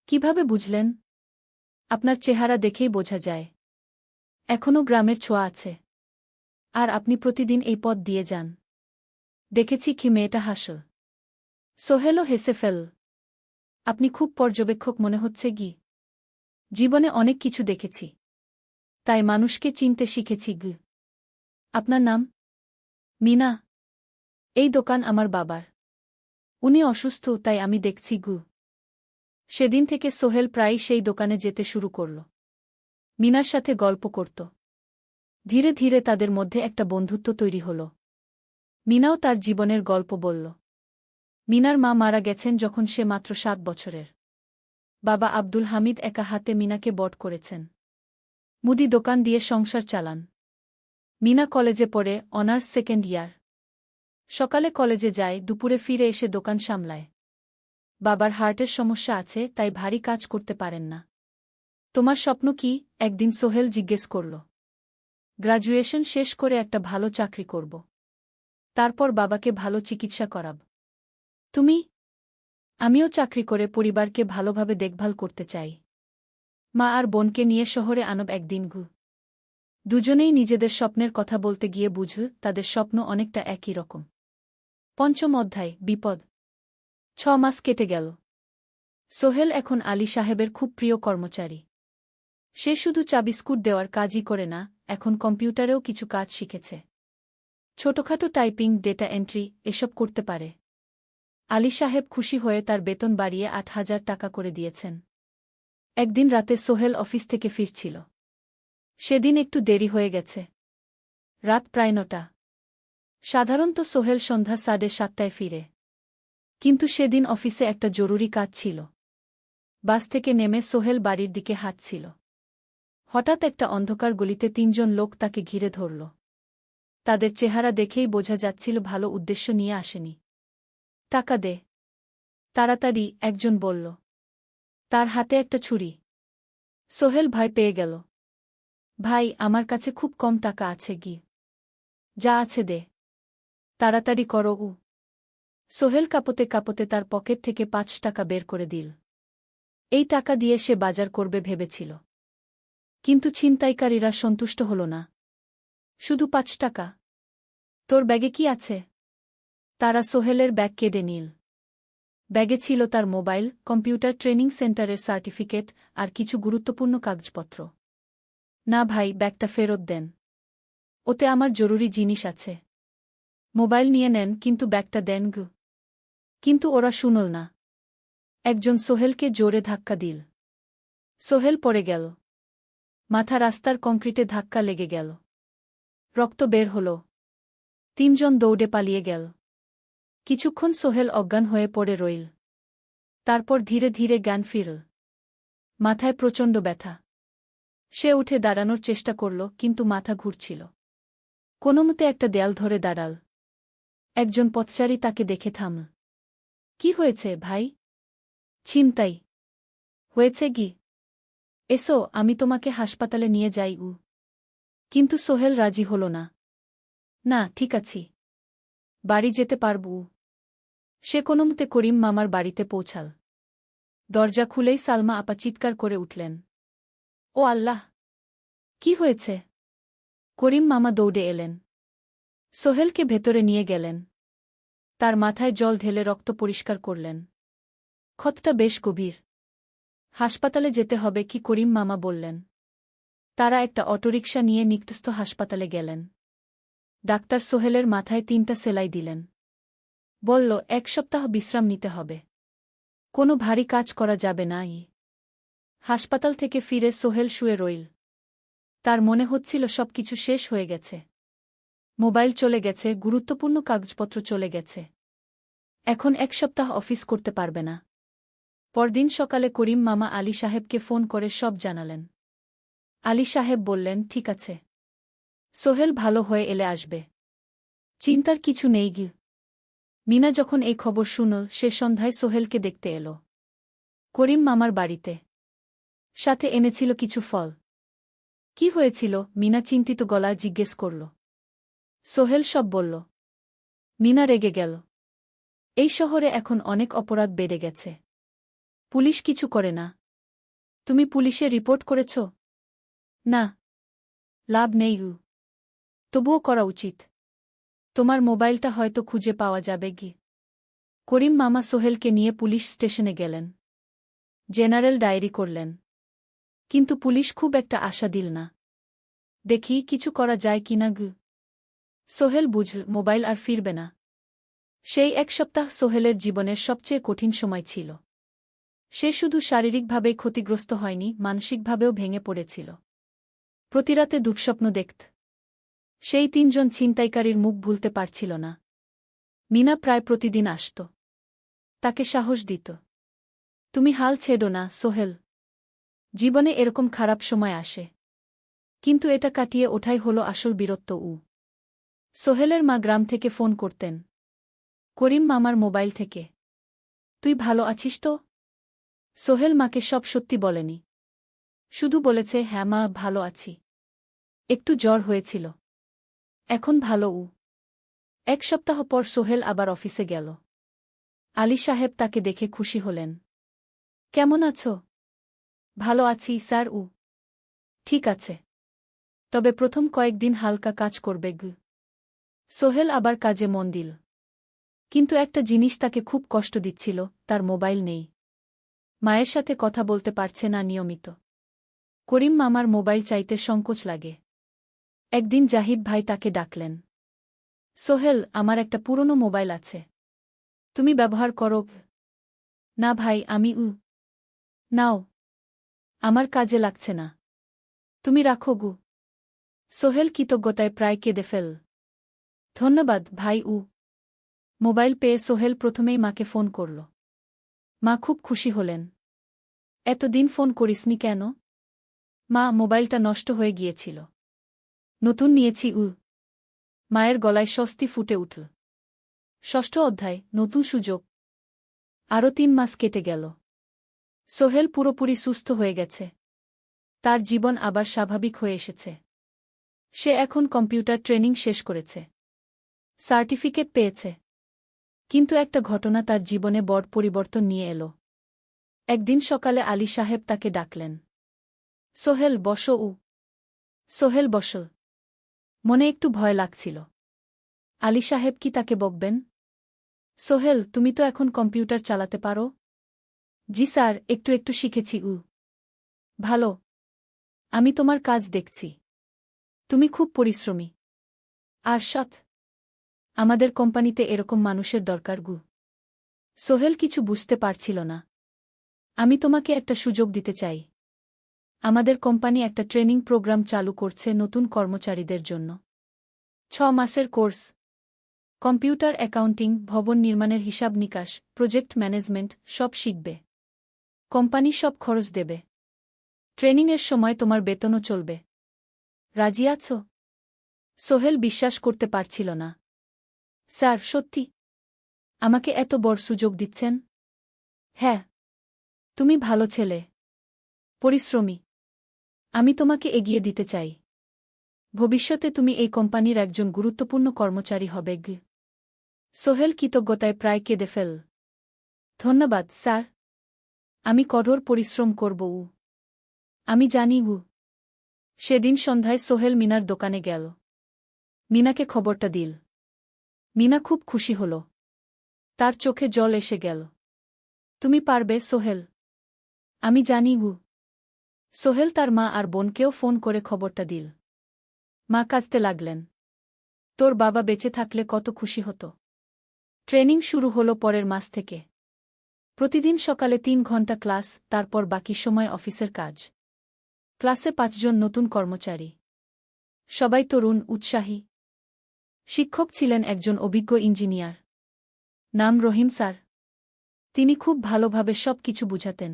কিভাবে বুঝলেন? আপনার চেহারা দেখেই বোঝা যায়। এখনও গ্রামের ছোঁয়া আছে। আর আপনি প্রতিদিন এই পথ দিয়ে যান। দেখেছি কি? মেয়েটা হাসল। সোহেলও হেসে ফেল। আপনি খুব পর্যবেক্ষক মনে হচ্ছে গি। জীবনে অনেক কিছু দেখেছি, তাই মানুষকে চিনতে শিখেছি গি। আপনার নাম? মিনা। এই দোকান আমার বাবার। উনি অসুস্থ, তাই আমি দেখছি গু। সেদিন থেকে সোহেল প্রায়ই সেই দোকানে যেতে শুরু করল। মিনার সাথে গল্প করত। ধীরে ধীরে তাদের মধ্যে একটা বন্ধুত্ব তৈরি হল। মিনাও তার জীবনের গল্প বলল। মিনার মা মারা গেছেন যখন সে মাত্র ৭ বছরের। বাবা আব্দুল হামিদ একা হাতে মিনাকে বড় করেছেন। মুদি দোকান দিয়ে সংসার চালান। মিনা কলেজে পড়ে, অনার্স সেকেন্ড ইয়ার। সকালে কলেজে যায়, দুপুরে ফিরে এসে দোকান সামলায়। বাবার হার্টের সমস্যা আছে, তাই ভারী কাজ করতে পারেন না। তোমার স্বপ্ন কি? একদিন সোহেল জিজ্ঞেস করল। গ্র্যাজুয়েশন শেষ করে একটা ভালো চাকরি করব। তারপর বাবাকে ভালো চিকিৎসা করাব। তুমি? আমিও চাকরি করে পরিবারকে ভালোভাবে দেখভাল করতে চাই। মা আর বোনকে নিয়ে শহরে আনব একদিন ঘু। দুজনেই নিজেদের স্বপ্নের কথা বলতে গিয়ে বুঝল তাদের স্বপ্ন অনেকটা একই রকম। পঞ্চম অধ্যায়, বিপদ। ৬ মাস কেটে গেল। সোহেল এখন আলী সাহেবের খুব প্রিয় কর্মচারী। সে শুধু চা বিস্কুট দেওয়ার কাজই করে না, এখন কম্পিউটারেও কিছু কাজ শিখেছে। ছোটখাটো টাইপিং, ডেটা এন্ট্রি এসব করতে পারে। আলী সাহেব খুশি হয়ে তার বেতন বাড়িয়ে ৮,০০০ টাকা করে দিয়েছেন। একদিন রাতে সোহেল অফিস থেকে ফিরছিল। সেদিন একটু দেরি হয়ে গেছে। রাত প্রায় ৯টা। সাধারণত সোহেল সন্ধ্যা ৭:৩০টায় ফিরে। কিন্তু সেদিন অফিসে একটা জরুরি কাজ ছিল। বাস থেকে নেমে সোহেল বাড়ির দিকে হাঁটছিল। হঠাৎ একটা অন্ধকার গলিতে ৩জন লোক তাকে ঘিরে ধরল। তাদের চেহারা দেখেই বোঝা যাচ্ছিল ভালো উদ্দেশ্য নিয়ে আসেনি। টাকা দে, তাড়াতাড়ি, একজন বলল। তার হাতে একটা ছুরি। সোহেল ভয় পেয়ে গেল। ভাই, আমার কাছে খুব কম টাকা আছে গি। যা আছে দে, তাড়াতাড়ি করো। সোহেল কাঁপতে কাঁপতে তার পকেট থেকে ৫ টাকা বের করে দিল। এই টাকা দিয়ে সে বাজার করবে ভেবেছিল। কিন্তু ছিনতাইকারীরা সন্তুষ্ট হল না। শুধু ৫ টাকা? তোর ব্যাগে কি আছে? তারা সোহেলের ব্যাগ কেড়ে নিল। ব্যাগে ছিল তার মোবাইল, কম্পিউটার ট্রেনিং সেন্টারের সার্টিফিকেট আর কিছু গুরুত্বপূর্ণ কাগজপত্র। না ভাই, ব্যাগটা ফেরত দেন। ওতে আমার জরুরি জিনিস আছে। মোবাইল নিয়ে নেন, কিন্তু ব্যাগটা দেন গু। কিন্তু ওরা শুনল না। একজন সোহেলকে জোরে ধাক্কা দিল। সোহেল পড়ে গেল। মাথা রাস্তার কংক্রিটে ধাক্কা লেগে গেল। রক্ত বের হল। ৩জন দৌড়ে পালিয়ে গেল। কিছুক্ষণ সোহেল অজ্ঞান হয়ে পড়ে রইল। তারপর ধীরে ধীরে জ্ঞান ফিরল। মাথায় প্রচণ্ড ব্যথা। সে উঠে দাঁড়ানোর চেষ্টা করল, কিন্তু মাথা ঘুরছিল। কোনোমতে একটা দেয়াল ধরে দাঁড়াল। একজন পথচারী তাকে দেখে থামল। কি হয়েছে ভাই? ছিনতাই হয়েছে গি? এসো, আমি তোমাকে হাসপাতালে নিয়ে যাই। কিন্তু সোহেল রাজি হল না। না, ঠিক আছি, বাড়ি যেতে পারব। সে কোনোমতে করিম মামার বাড়িতে পৌঁছাল। দরজা খুলেই সালমা আপা চিৎকার করে উঠলেন। ও আল্লাহ! কি হয়েছে? করিম মামা দৌড়ে এলেন। সোহেলকে ভেতরে নিয়ে গেলেন। তার মাথায় জল ঢেলে রক্ত পরিষ্কার করলেন। ক্ষতটা বেশ গভীর। হাসপাতালে যেতে হবে কি? করিম মামা বললেন। তারা একটা অটোরিকশা নিয়ে নিকটস্থ হাসপাতালে গেলেন। ডাক্তার সোহেলের মাথায় ৩টা সেলাই দিলেন। বলল, ১ সপ্তাহ বিশ্রাম নিতে হবে। কোনো ভারী কাজ করা যাবে না। হাসপাতাল থেকে ফিরে সোহেল শুয়ে রইল। তার মনে হচ্ছিল সবকিছু শেষ হয়ে গেছে। মোবাইল চলে গেছে, গুরুত্বপূর্ণ কাগজপত্র চলে গেছে। এখন ১ সপ্তাহ অফিস করতে পারবে না। পরদিন সকালে করিম মামা আলী সাহেবকে ফোন করে সব জানালেন। আলী সাহেব বললেন, ঠিক আছে, সোহেল ভালো হয়ে এলে আসবে, চিন্তার কিছু নেই গি। মিনা যখন এই খবর শুনল, সে সন্ধ্যায় সোহেলকে দেখতে এল করিম মামার বাড়িতে। সাথে এনেছিল কিছু ফল। কি হয়েছিল? মিনা চিন্তিত গলায় জিজ্ঞেস করল। সোহেল সব বলল। মিনা রেগে গেল। এই শহরে এখন অনেক অপরাধ বেড়ে গেছে। পুলিশ কিছু করে না। তুমি পুলিশে রিপোর্ট করেছ? না। লাভ নেই। তবুও করা উচিত। তোমার মোবাইলটা হয়তো খুঁজে পাওয়া যাবে গি। করিম মামা সোহেলকে নিয়ে পুলিশ স্টেশনে গেলেন। জেনারেল ডায়েরি করলেন। কিন্তু পুলিশ খুব একটা আশা দিল না। দেখি কিছু করা যায় কিনা গু। সোহেল বুঝল মোবাইল আর ফিরবে না। সেই ১ সপ্তাহ সোহেলের জীবনের সবচেয়ে কঠিন সময় ছিল। সে শুধু শারীরিকভাবেই ক্ষতিগ্রস্ত হয়নি, মানসিকভাবেও ভেঙে পড়েছিল। প্রতিরাতে দুঃস্বপ্ন দেখত। সেই ৩জন ছিনতাইকারীর মুখ ভুলতে পারছিল না। মিনা প্রায় প্রতিদিন আসত। তাকে সাহস দিত। তুমি হাল ছেড়ো না সোহেল। জীবনে এরকম খারাপ সময় আসে। কিন্তু এটা কাটিয়ে ওঠাই হলো আসল বীরত্ব। সোহেলের মা গ্রাম থেকে ফোন করতেন। করিম মামার মোবাইল থেকে। তুই ভালো আছিস তো? সোহেল মাকে সব সত্যি বলেনি। শুধু বলেছে, হ্যাঁ মা, ভালো আছি। একটু জ্বর হয়েছিল। এখন ভালো। ১ সপ্তাহ পর সোহেল আবার অফিসে গেল। আলী সাহেব তাকে দেখে খুশি হলেন। কেমন আছো? ভালো আছি স্যার। ঠিক আছে, তবে প্রথম কয়েকদিন হালকা কাজ করবে গু। সোহেল আবার কাজে মন দিল। কিন্তু একটা জিনিস তাকে খুব কষ্ট দিচ্ছিল, তার মোবাইল নেই। মায়ের সাথে কথা বলতে পারছে না নিয়মিত। করিম মামার মোবাইল চাইতে সংকোচ লাগে। একদিন জাহিদ ভাই তাকে ডাকলেন। সোহেল, আমার একটা পুরনো মোবাইল আছে, তুমি ব্যবহার করো? না ভাই, আমি নাও, আমার কাজে লাগছে না, তুমি রাখো গু। সোহেল কৃতজ্ঞতায় প্রায় কেঁদে ফেল। ধন্যবাদ ভাই। মোবাইল পেয়ে সোহেল প্রথমেই মাকে ফোন করল। মা খুব খুশি হলেন। এতদিন ফোন করিসনি কেন? মা, মোবাইলটা নষ্ট হয়ে গিয়েছিল, নতুন নিয়েছি। মায়ের গলায় স্বস্তি ফুটে উঠল। ষষ্ঠ অধ্যায়, নতুন সুযোগ। আরও 3 মাস কেটে গেল। সোহেল পুরোপুরি সুস্থ হয়ে গেছে। তার জীবন আবার স্বাভাবিক হয়ে এসেছে। সে এখন কম্পিউটার ট্রেনিং শেষ করেছে, সার্টিফিকেট পেয়েছে। কিন্তু একটা ঘটনা তার জীবনে বড় পরিবর্তন নিয়ে এলো। একদিন সকালে আলী সাহেব তাকে ডাকলেন। সোহেল, বসো। সোহেল বসল। মনে একটু ভয় লাগছিল। আলী সাহেব কি তাকে বকবেন? সোহেল, তুমি তো এখন কম্পিউটার চালাতে পারো? জি স্যার, একটু একটু শিখেছি। ভালো, আমি তোমার কাজ দেখছি। তুমি খুব পরিশ্রমী আর সৎ। আমাদের কোম্পানিতে এরকম মানুষের দরকার। সোহেল কিছু বুঝতে পারছিল না। আমি তোমাকে একটা সুযোগ দিতে চাই। আমাদের কোম্পানি একটা ট্রেনিং প্রোগ্রাম চালু করছে নতুন কর্মচারীদের জন্য। 6 মাসের কোর্স। কম্পিউটার, অ্যাকাউন্টিং, ভবন নির্মাণের হিসাব নিকাশ, প্রজেক্ট ম্যানেজমেন্ট সব শিখবে। কোম্পানি সব খরচ দেবে। ট্রেনিংয়ের সময় তোমার বেতনও চলবে। রাজি আছো? সোহেল বিশ্বাস করতে পারছিল না। স্যার, সত্যি? আমাকে এত বড় সুযোগ দিচ্ছেন? হ্যাঁ। তুমি ভালো ছেলে, পরিশ্রমী। আমি তোমাকে এগিয়ে দিতে চাই। ভবিষ্যতে তুমি এই কোম্পানির একজন গুরুত্বপূর্ণ কর্মচারী হবে। সোহেল কৃতজ্ঞতায় প্রায় কেঁদে ফেল। ধন্যবাদ স্যার, আমি কঠোর পরিশ্রম করব। আমি জানি। সেদিন সন্ধ্যায় সোহেল মিনার দোকানে গেল। মিনাকে খবরটা দিল। মিনা খুব খুশি হল। তার চোখে জল এসে গেল। তুমি পারবে সোহেল, আমি জানি। সোহেল তার মা আর বোনকেও ফোন করে খবরটা দিল। মা কাঁদতে লাগলেন। তোর বাবা বেঁচে থাকলে কত খুশি হতো। ট্রেনিং শুরু হলো পরের মাস থেকে। প্রতিদিন সকালে 3 ঘন্টা ক্লাস, তারপর বাকি সময় অফিসের কাজ। ক্লাসে 5 জন নতুন কর্মচারী। সবাই তরুণ, উৎসাহী। শিক্ষক ছিলেন একজন অভিজ্ঞ ইঞ্জিনিয়ার, নাম রহিম স্যার। তিনি খুব ভালোভাবে সব কিছু বুঝাতেন।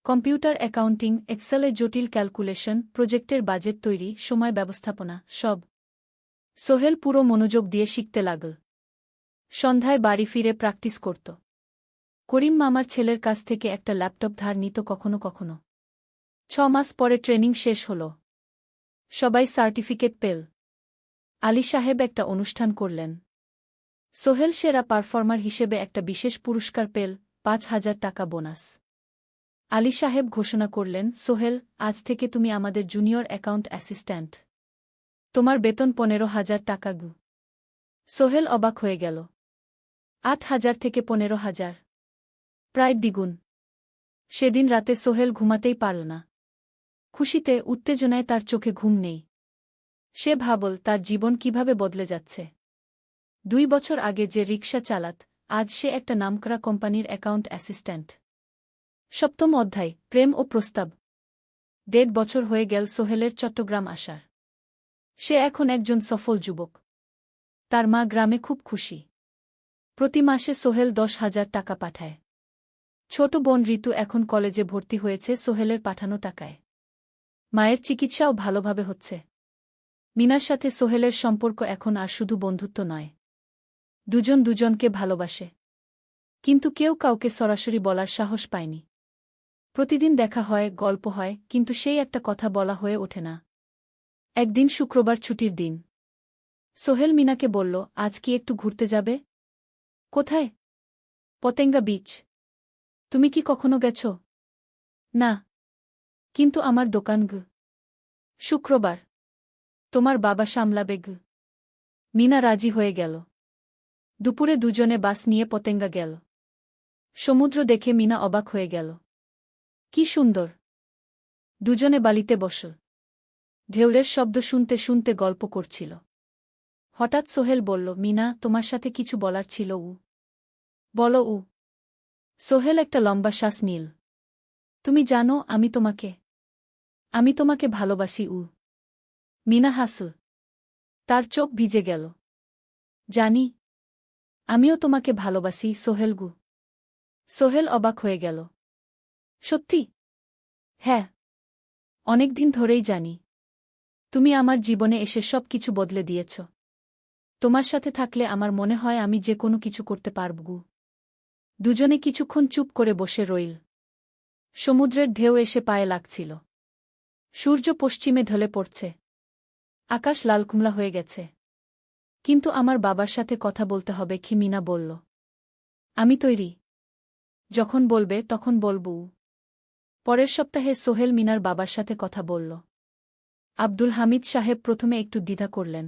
কম্পিউটার, অ্যাকাউন্টিং, এক্সেলে জটিল ক্যালকুলেশন, প্রজেক্টের বাজেট তৈরি, সময় ব্যবস্থাপনা সব। সোহেল পুরো মনোযোগ দিয়ে শিখতে লাগল। সন্ধ্যায় বাড়ি ফিরে প্র্যাকটিস করত। করিম মামার ছেলের কাছ থেকে একটা ল্যাপটপ ধার নিত কখনো কখনো। 6 মাস পরে ট্রেনিং শেষ হল। সবাই সার্টিফিকেট পেল। আলী সাহেব একটা অনুষ্ঠান করলেন। সোহেল সেরা পারফর্মার হিসেবে একটা বিশেষ পুরস্কার পেল, 5,000 টাকা বোনাস। আলী সাহেব ঘোষণা করলেন, সোহেল, আজ থেকে তুমি আমাদের জুনিয়র অ্যাকাউন্ট অ্যাসিস্ট্যান্ট। তোমার বেতন 15,000 টাকা। সোহেল অবাক হয়ে গেল। 8,000 থেকে 15,000, প্রায় দ্বিগুণ। সেদিন রাতে সোহেল ঘুমাতেই পারল না। খুশিতে, উত্তেজনায় তার চোখে ঘুম নেই। সে ভাবল তার জীবন কিভাবে বদলে যাচ্ছে। 2 বছর আগে যে রিকশা চালাত, আজ সে একটা নামকরা কোম্পানির অ্যাকাউন্ট অ্যাসিস্ট্যান্ট। 7ম অধ্যায়, প্রেম ও প্রস্তাব। 1.5 বছর হয়ে গেল সোহেলের চট্টগ্রাম আসার। সে এখন একজন সফল যুবক। তার মা গ্রামে খুব খুশি। প্রতি মাসে সোহেল 10,000 টাকা পাঠায়। ছোট বোন ঋতু এখন কলেজে ভর্তি হয়েছে সোহেলের পাঠানো টাকায়। মায়ের চিকিৎসাও ভালোভাবে হচ্ছে। মিনার সাথে সোহেলের সম্পর্ক এখন আর শুধু বন্ধুত্ব নয়। দুজন দুজনকে ভালোবাসে। কিন্তু কেউ কাউকে সরাসরি বলার সাহস পায়নি। প্রতিদিন দেখা হয়, গল্প হয়, কিন্তু সেই একটা কথা বলা হয়ে ওঠে না। একদিন শুক্রবার ছুটির দিন। সোহেল মিনাকে বলল, আজ কি একটু ঘুরতে যাবে? কোথায়? পতেঙ্গা বিচ। তুমি কি কখনো গেছ? না। কিন্তু আমার দোকান। শুক্রবার। তোমার বাবা সামলাবে। মিনা রাজি হয়ে গেল। দুপুরে দুজনে বাস নিয়ে পতেঙ্গা গেল। সমুদ্র দেখে মিনা অবাক হয়ে গেল। কি সুন্দর! দুজনে বালিতে বসল। ঢেউয়ের শব্দ শুনতে শুনতে গল্প করছিল। হঠাৎ সোহেল বলল, মিনা, তোমার সাথে কিছু বলার ছিল। বলো। সোহেল একটা লম্বা শ্বাস নিল। তুমি জানো আমি তোমাকে ভালোবাসি। মিনা হাসল। তার চোখ ভিজে গেল। জানি। আমিও তোমাকে ভালোবাসি সোহেল। সোহেল অবাক হয়ে গেল। সত্যি? হ্যাঁ। অনেকদিন ধরেই জানি। তুমি আমার জীবনে এসে সব কিছু বদলে দিয়েছ। তোমার সাথে থাকলে আমার মনে হয় আমি যে কোনো কিছু করতে পারব। দুজনে কিছুক্ষণ চুপ করে বসে রইল। সমুদ্রের ঢেউ এসে পায়ে লাগছিল। সূর্য পশ্চিমে ঢলে পড়ছে। আকাশ লালকুমলা হয়ে গেছে। কিন্তু আমার বাবার সাথে কথা বলতে হবে কি? মিনা বলল। আমি তৈরি। যখন বলবে তখন বলব। পরের সপ্তাহে সোহেল মিনার বাবার সাথে কথা বলল। আব্দুল হামিদ সাহেব প্রথমে একটু দ্বিধা করলেন।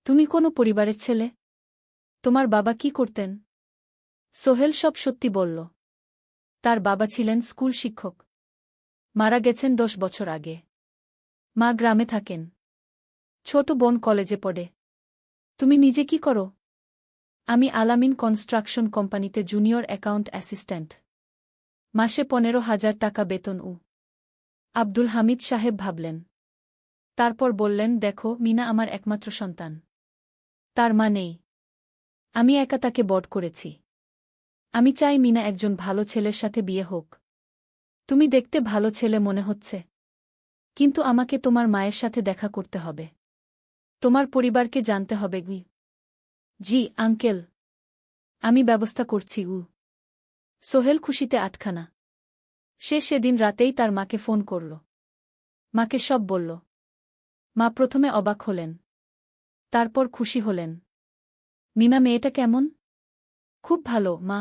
তুমি কোনো পরিবারের ছেলে? তোমার বাবা কি করতেন? সোহেল সব সত্যি বলল। তার বাবা ছিলেন স্কুল শিক্ষক। মারা গেছেন 10 বছর আগে। মা গ্রামে থাকেন। ছোট বোন কলেজে পড়ে। তুমি নিজে কি করো? আমি আলামিন কনস্ট্রাকশন কোম্পানিতে জুনিয়র অ্যাকাউন্ট অ্যাসিস্ট্যান্ট। মাসে 15,000 টাকা বেতন। আব্দুল হামিদ সাহেব ভাবলেন। তারপর বললেন, দেখো মিনা আমার একমাত্র সন্তান। তার মা নেই। আমি একা তাকে বড় করেছি। আমি চাই মিনা একজন ভালো ছেলের সাথে বিয়ে হোক। তুমি দেখতে ভালো ছেলে মনে হচ্ছে। কিন্তু আমাকে তোমার মায়ের সাথে দেখা করতে হবে। তোমার পরিবারকে জানতে হবে। জি আঙ্কেল। আমি ব্যবস্থা করছি। সোহেল খুশিতে আটখানা। সে সেদিন রাতেই তার মাকে ফোন করল। মাকে সব বলল। মা প্রথমে অবাক হলেন। তারপর খুশি হলেন। মিনা মেয়েটা কেমন? খুব ভালো মা।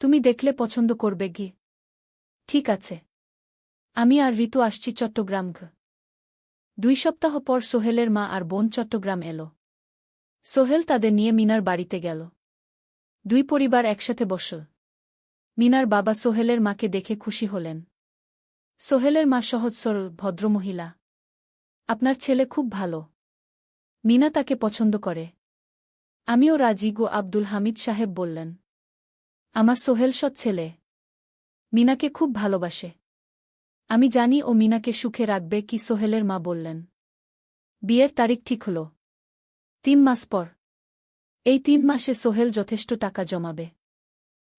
তুমি দেখলে পছন্দ করবে। ঠিক আছে। আমি আর ঋতু আসছি চট্টগ্রাম। 2 সপ্তাহ পর সোহেলের মা আর বোন চট্টগ্রাম এলো। সোহেল তাদের নিয়ে মিনার বাড়িতে গেল। 2 পরিবার একসাথে বসল। মিনার বাবা সোহেলের মাকে দেখে খুশি হলেন। সোহেলের মা সহজ সরল ভদ্রমহিলা। আপনার ছেলে খুব ভালো। মিনা তাকে পছন্দ করে। আমিও রাজি। আব্দুল হামিদ সাহেব বললেন। আমার সোহেল সৎ ছেলে। মিনাকে খুব ভালোবাসে। আমি জানি ও মিনাকে সুখে রাখবে। কি? সোহেলের মা বললেন। বিয়ের তারিখ ঠিক হল 3 মাস পর। এই 3 মাসে সোহেল যথেষ্ট টাকা জমাবে।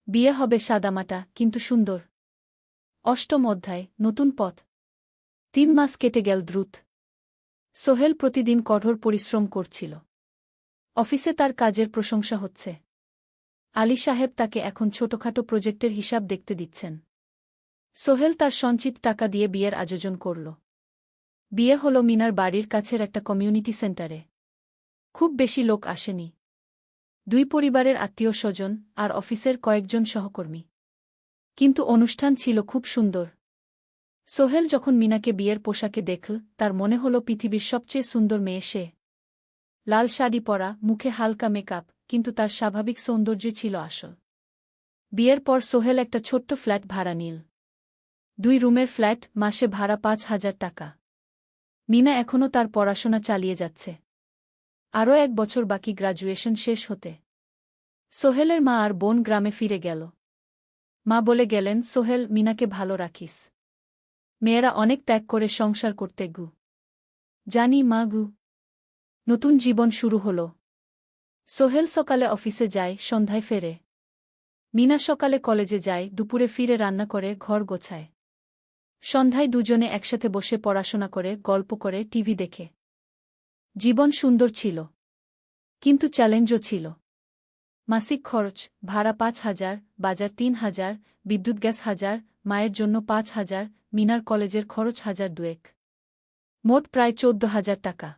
বিয়ে হবে সাদামাটা কিন্তু সুন্দর। 8ম অধ্যায়, নতুন পথ। 3 মাস কেটে গেল দ্রুত। সোহেল প্রতিদিন কঠোর পরিশ্রম করছিল। অফিসে তার কাজের প্রশংসা হচ্ছে। আলী সাহেব তাকে এখন ছোটখাটো প্রজেক্টের হিসাব দেখতে দিচ্ছেন। সোহেল তার সঞ্চিত টাকা দিয়ে বিয়ের আয়োজন করল। বিয়ে হল মিনার বাড়ির কাছের একটা কমিউনিটি সেন্টারে। খুব বেশি লোক আসেনি। 2 পরিবারের আত্মীয় স্বজন আর অফিসের কয়েকজন সহকর্মী। কিন্তু অনুষ্ঠান ছিল খুব সুন্দর। সোহেল যখন মিনাকে বিয়ের পোশাকে দেখল, তার মনে হল পৃথিবীর সবচেয়ে সুন্দর মেয়ে সে। লাল শাড়ি পরা, মুখে হালকা মেকআপ, কিন্তু তার স্বাভাবিক সৌন্দর্য ছিল আসল। বিয়ের পর সোহেল একটা ছোট্ট ফ্ল্যাট ভাড়া নিল। 2 রুমের ফ্ল্যাট, মাসে ভাড়া 5,000 টাকা। মিনা এখনও তার পড়াশোনা চালিয়ে যাচ্ছে। আরও 1 বছর বাকি গ্র্যাজুয়েশন শেষ হতে। সোহেলের মা আর বোন গ্রামে ফিরে গেল। মা বলে গেলেন, সোহেল, মিনাকে ভালো রাখিস। মেয়েরা অনেক ত্যাগ করে সংসার করতে। জানি মা। নতুন জীবন শুরু হল। সোহেল সকালে অফিসে যায়, সন্ধ্যায় ফেরে। মিনা সকালে কলেজে যায়, দুপুরে ফিরে রান্না করে, ঘর গোছায়। সন্ধ্যায় দুজনে একসাথে বসে পড়াশোনা করে, গল্প করে, টিভি দেখে। জীবন সুন্দর ছিল। কিন্তু চ্যালেঞ্জও ছিল। মাসিক খরচ, ভাড়া 5,000, বাজার 3,000, বিদ্যুৎ গ্যাস 1,000, মায়ের জন্য 5,000, মিনার কলেজের খরচ 1,200। মোট প্রায় 14,000 টাকা।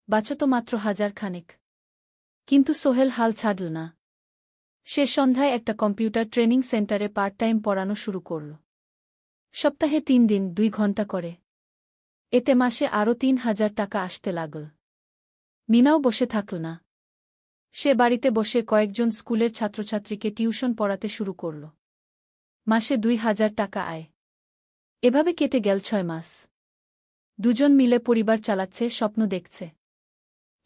বাঁচত মাত্র 1,000 খানেক। কিন্তু সোহেল হাল ছাড়ল না। সে সন্ধ্যায় একটা কম্পিউটার ট্রেনিং সেন্টারে পার্ট টাইম পড়ানো শুরু করল। সপ্তাহে 3 দিন 2 ঘন্টা করে। এতে মাসে আরও 3,000 টাকা আসতে লাগল। মিনাও বসে থাকল না। সে বাড়িতে বসে কয়েকজন স্কুলের ছাত্রছাত্রীকে টিউশন পড়াতে শুরু করল। মাসে 2,000 টাকা আয়। এভাবে কেটে গেল 6 মাস। দুজন মিলে পরিবার চালাচ্ছে, স্বপ্ন দেখছে।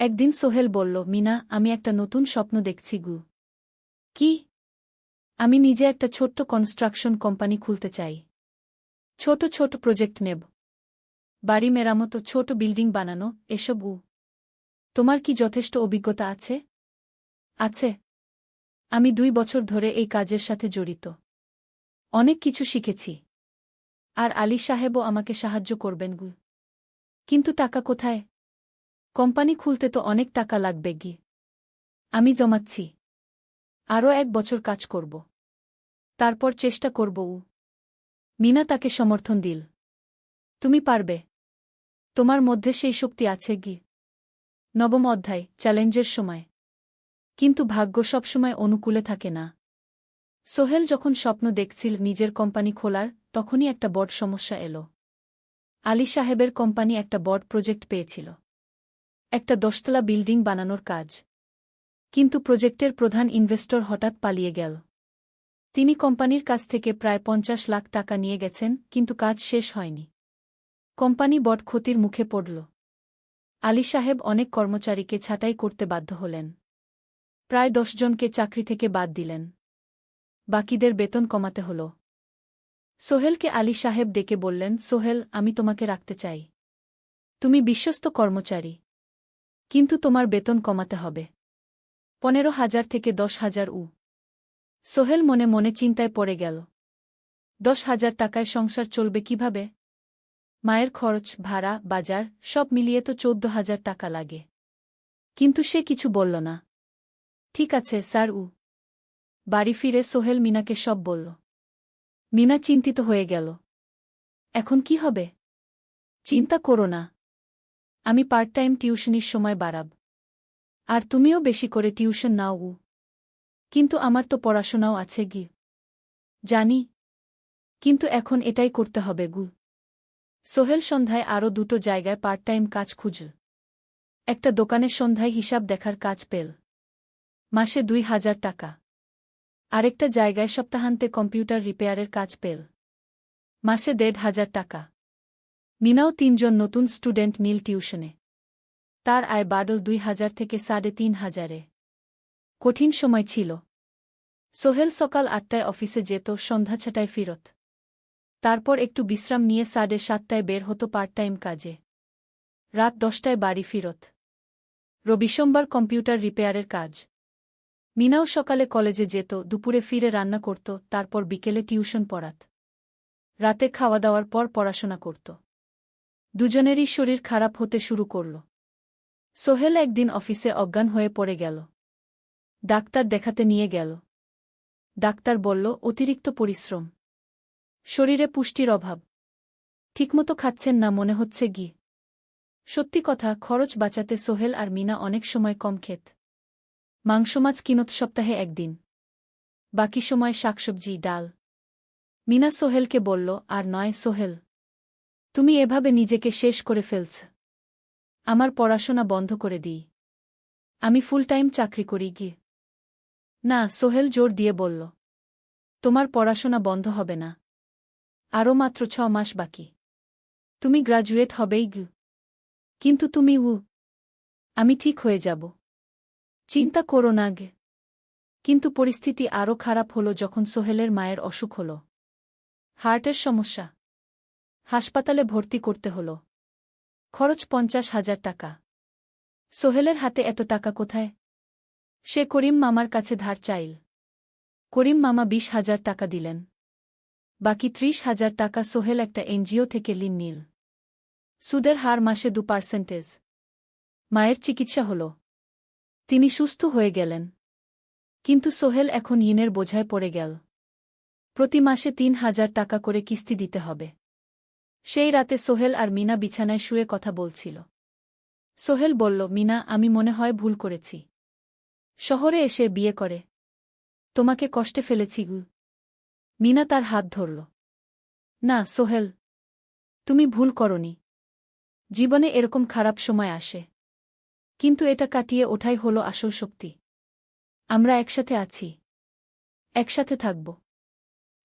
একদিন সোহেল বলল, মিনা, আমি একটা নতুন স্বপ্ন দেখছি গু। কি? আমি নিজে একটা ছোট্ট কনস্ট্রাকশন কোম্পানি খুলতে চাই। ছোট ছোট প্রজেক্ট নেব। বাড়ি মেরামত, ছোট বিল্ডিং বানানো, এসব। তোমার কি যথেষ্ট অভিজ্ঞতা আছে? আছে। আমি 2 বছর ধরে এই কাজের সাথে জড়িত। অনেক কিছু শিখেছি। আর আলী সাহেবও আমাকে সাহায্য করবেন গু। কিন্তু টাকা কোথায়? কোম্পানি খুলতে তো অনেক টাকা লাগবে গি। আমি জমাচ্ছি। আরও 1 বছর কাজ করব। তারপর চেষ্টা করব। মিনা তাকে সমর্থন দিল। তুমি পারবে। তোমার মধ্যে সেই শক্তি আছে গি। নবম অধ্যায়, চ্যালেঞ্জের সময়। কিন্তু ভাগ্য সবসময় অনুকূলে থাকে না। সোহেল যখন স্বপ্ন দেখছিল নিজের কোম্পানি খোলার, তখনই একটা বড় সমস্যা এলো। আলী সাহেবের কোম্পানি একটা বড় প্রজেক্ট পেয়েছিল। একটা 10তলা বিল্ডিং বানানোর কাজ। কিন্তু প্রজেক্টের প্রধান ইনভেস্টর হঠাৎ পালিয়ে গেল। তিনি কোম্পানির কাছ থেকে প্রায় 50 লাখ টাকা নিয়ে গেছেন, কিন্তু কাজ শেষ হয়নি। কোম্পানি বড় ক্ষতির মুখে পড়ল। আলী সাহেব অনেক কর্মচারীকে ছাঁটাই করতে বাধ্য হলেন। প্রায় 10 জনকে চাকরি থেকে বাদ দিলেন। বাকিদের বেতন কমাতে হল। সোহেলকে আলী সাহেব ডেকে বললেন, সোহেল, আমি তোমাকে রাখতে চাই। তুমি বিশ্বস্ত কর্মচারী। কিন্তু তোমার বেতন কমাতে হবে। 15,000 থেকে 10,000। সোহেল মনে মনে চিন্তায় পড়ে গেল। 10,000 টাকায় সংসার চলবে কিভাবে? মায়ের খরচ, ভাড়া, বাজার সব মিলিয়ে তো 14,000 টাকা লাগে। কিন্তু সে কিছু বলল না। ঠিক আছে স্যার। বাড়ি ফিরে সোহেল মিনাকে সব বলল। মিনা চিন্তিত হয়ে গেল। এখন কি হবে? চিন্তা করো না। আমি পার্ট টাইম টিউশনির সময় বাড়াব। আর তুমিও বেশি করে টিউশন নাও। কিন্তু আমার তো পড়াশোনাও আছে গি। জানি। কিন্তু এখন এটাই করতে হবে গু। সোহেল সন্ধ্যায় আরও 2টো জায়গায় পার্ট টাইম কাজ খুঁজল। একটা দোকানের সন্ধ্যায় হিসাব দেখার কাজ পেল। মাসে 2,000 টাকা। আরেকটা জায়গায় সপ্তাহান্তে কম্পিউটার রিপেয়ারের কাজ পেল। মাসে 1,500 টাকা। মিনাও 3 জন নতুন স্টুডেন্ট নীল টিউশনে। তার আয় বাড়ল 2,000 থেকে 3,500-এ। কঠিন সময় ছিল। সোহেল সকাল 8টায় অফিসে যেত, সন্ধ্যা 6টায় ফিরত। তারপর একটু বিশ্রাম নিয়ে 7:30টায় বের হতো পার্ট টাইম কাজে। রাত 10টায় বাড়ি ফিরত। রবি সোমবার কম্পিউটার রিপেয়ারের কাজ। মিনাও সকালে কলেজে যেত, দুপুরে ফিরে রান্না করত, তারপর বিকেলে টিউশন পড়াত। রাতে খাওয়া দাওয়ার পর পড়াশোনা করত। দুজনেরই শরীর খারাপ হতে শুরু করল। সোহেল একদিন অফিসে অজ্ঞান হয়ে পড়ে গেল। ডাক্তার দেখাতে নিয়ে গেল। ডাক্তার বলল, অতিরিক্ত পরিশ্রম। শরীরে পুষ্টির অভাব। ঠিকমতো খাচ্ছেন না মনে হচ্ছে গি। সত্যি কথা, খরচ বাঁচাতে সোহেল আর মিনা অনেক সময় কম খেত। মাংস মাছ কিনত সপ্তাহে 1 দিন। বাকি সময় শাকসবজি, ডাল। মিনা সোহেলকে বলল, আর নয় সোহেল। তুমি এভাবে নিজেকে শেষ করে ফেলছ। আমার পড়াশোনা বন্ধ করে দিই। আমি ফুল টাইম চাকরি করি গি। না, সোহেল জোর দিয়ে বলল। তোমার পড়াশোনা বন্ধ হবে না। আরও মাত্র 6 মাস বাকি। তুমি গ্রাজুয়েট হবেই গি। কিন্তু তুমি। আমি ঠিক হয়ে যাব। চিন্তা করো না গে। কিন্তু পরিস্থিতি আরও খারাপ হলো যখন সোহেলের মায়ের অসুখ হল। হার্টের সমস্যা। হাসপাতালে ভর্তি করতে হল। খরচ 50,000 টাকা। সোহেলের হাতে এত টাকা কোথায়? সে করিম মামার কাছে ধার চাইল। করিম মামা 20,000 টাকা দিলেন। বাকি 30,000 টাকা সোহেল একটা এনজিও থেকে ঋণ নিল। সুদের হার মাসে 2%। মায়ের চিকিৎসা হল। তিনি সুস্থ হয়ে গেলেন। কিন্তু সোহেল এখন ঋণের বোঝায় পড়ে গেল। প্রতি মাসে 3,000 টাকা করে কিস্তি দিতে হবে। সেই রাতে সোহেল আর মিনা বিছানায় শুয়ে কথা বলছিল। সোহেল বলল, মিনা, আমি মনে হয় ভুল করেছি। শহরে এসে বিয়ে করে তোমাকে কষ্টে ফেলেছি গু। মিনা তার হাত ধরল। না সোহেল, তুমি ভুল করনি। জীবনে এরকম খারাপ সময় আসে। কিন্তু এটা কাটিয়ে ওঠাই হলো আসল শক্তি। আমরা একসাথে আছি। একসাথে থাকব।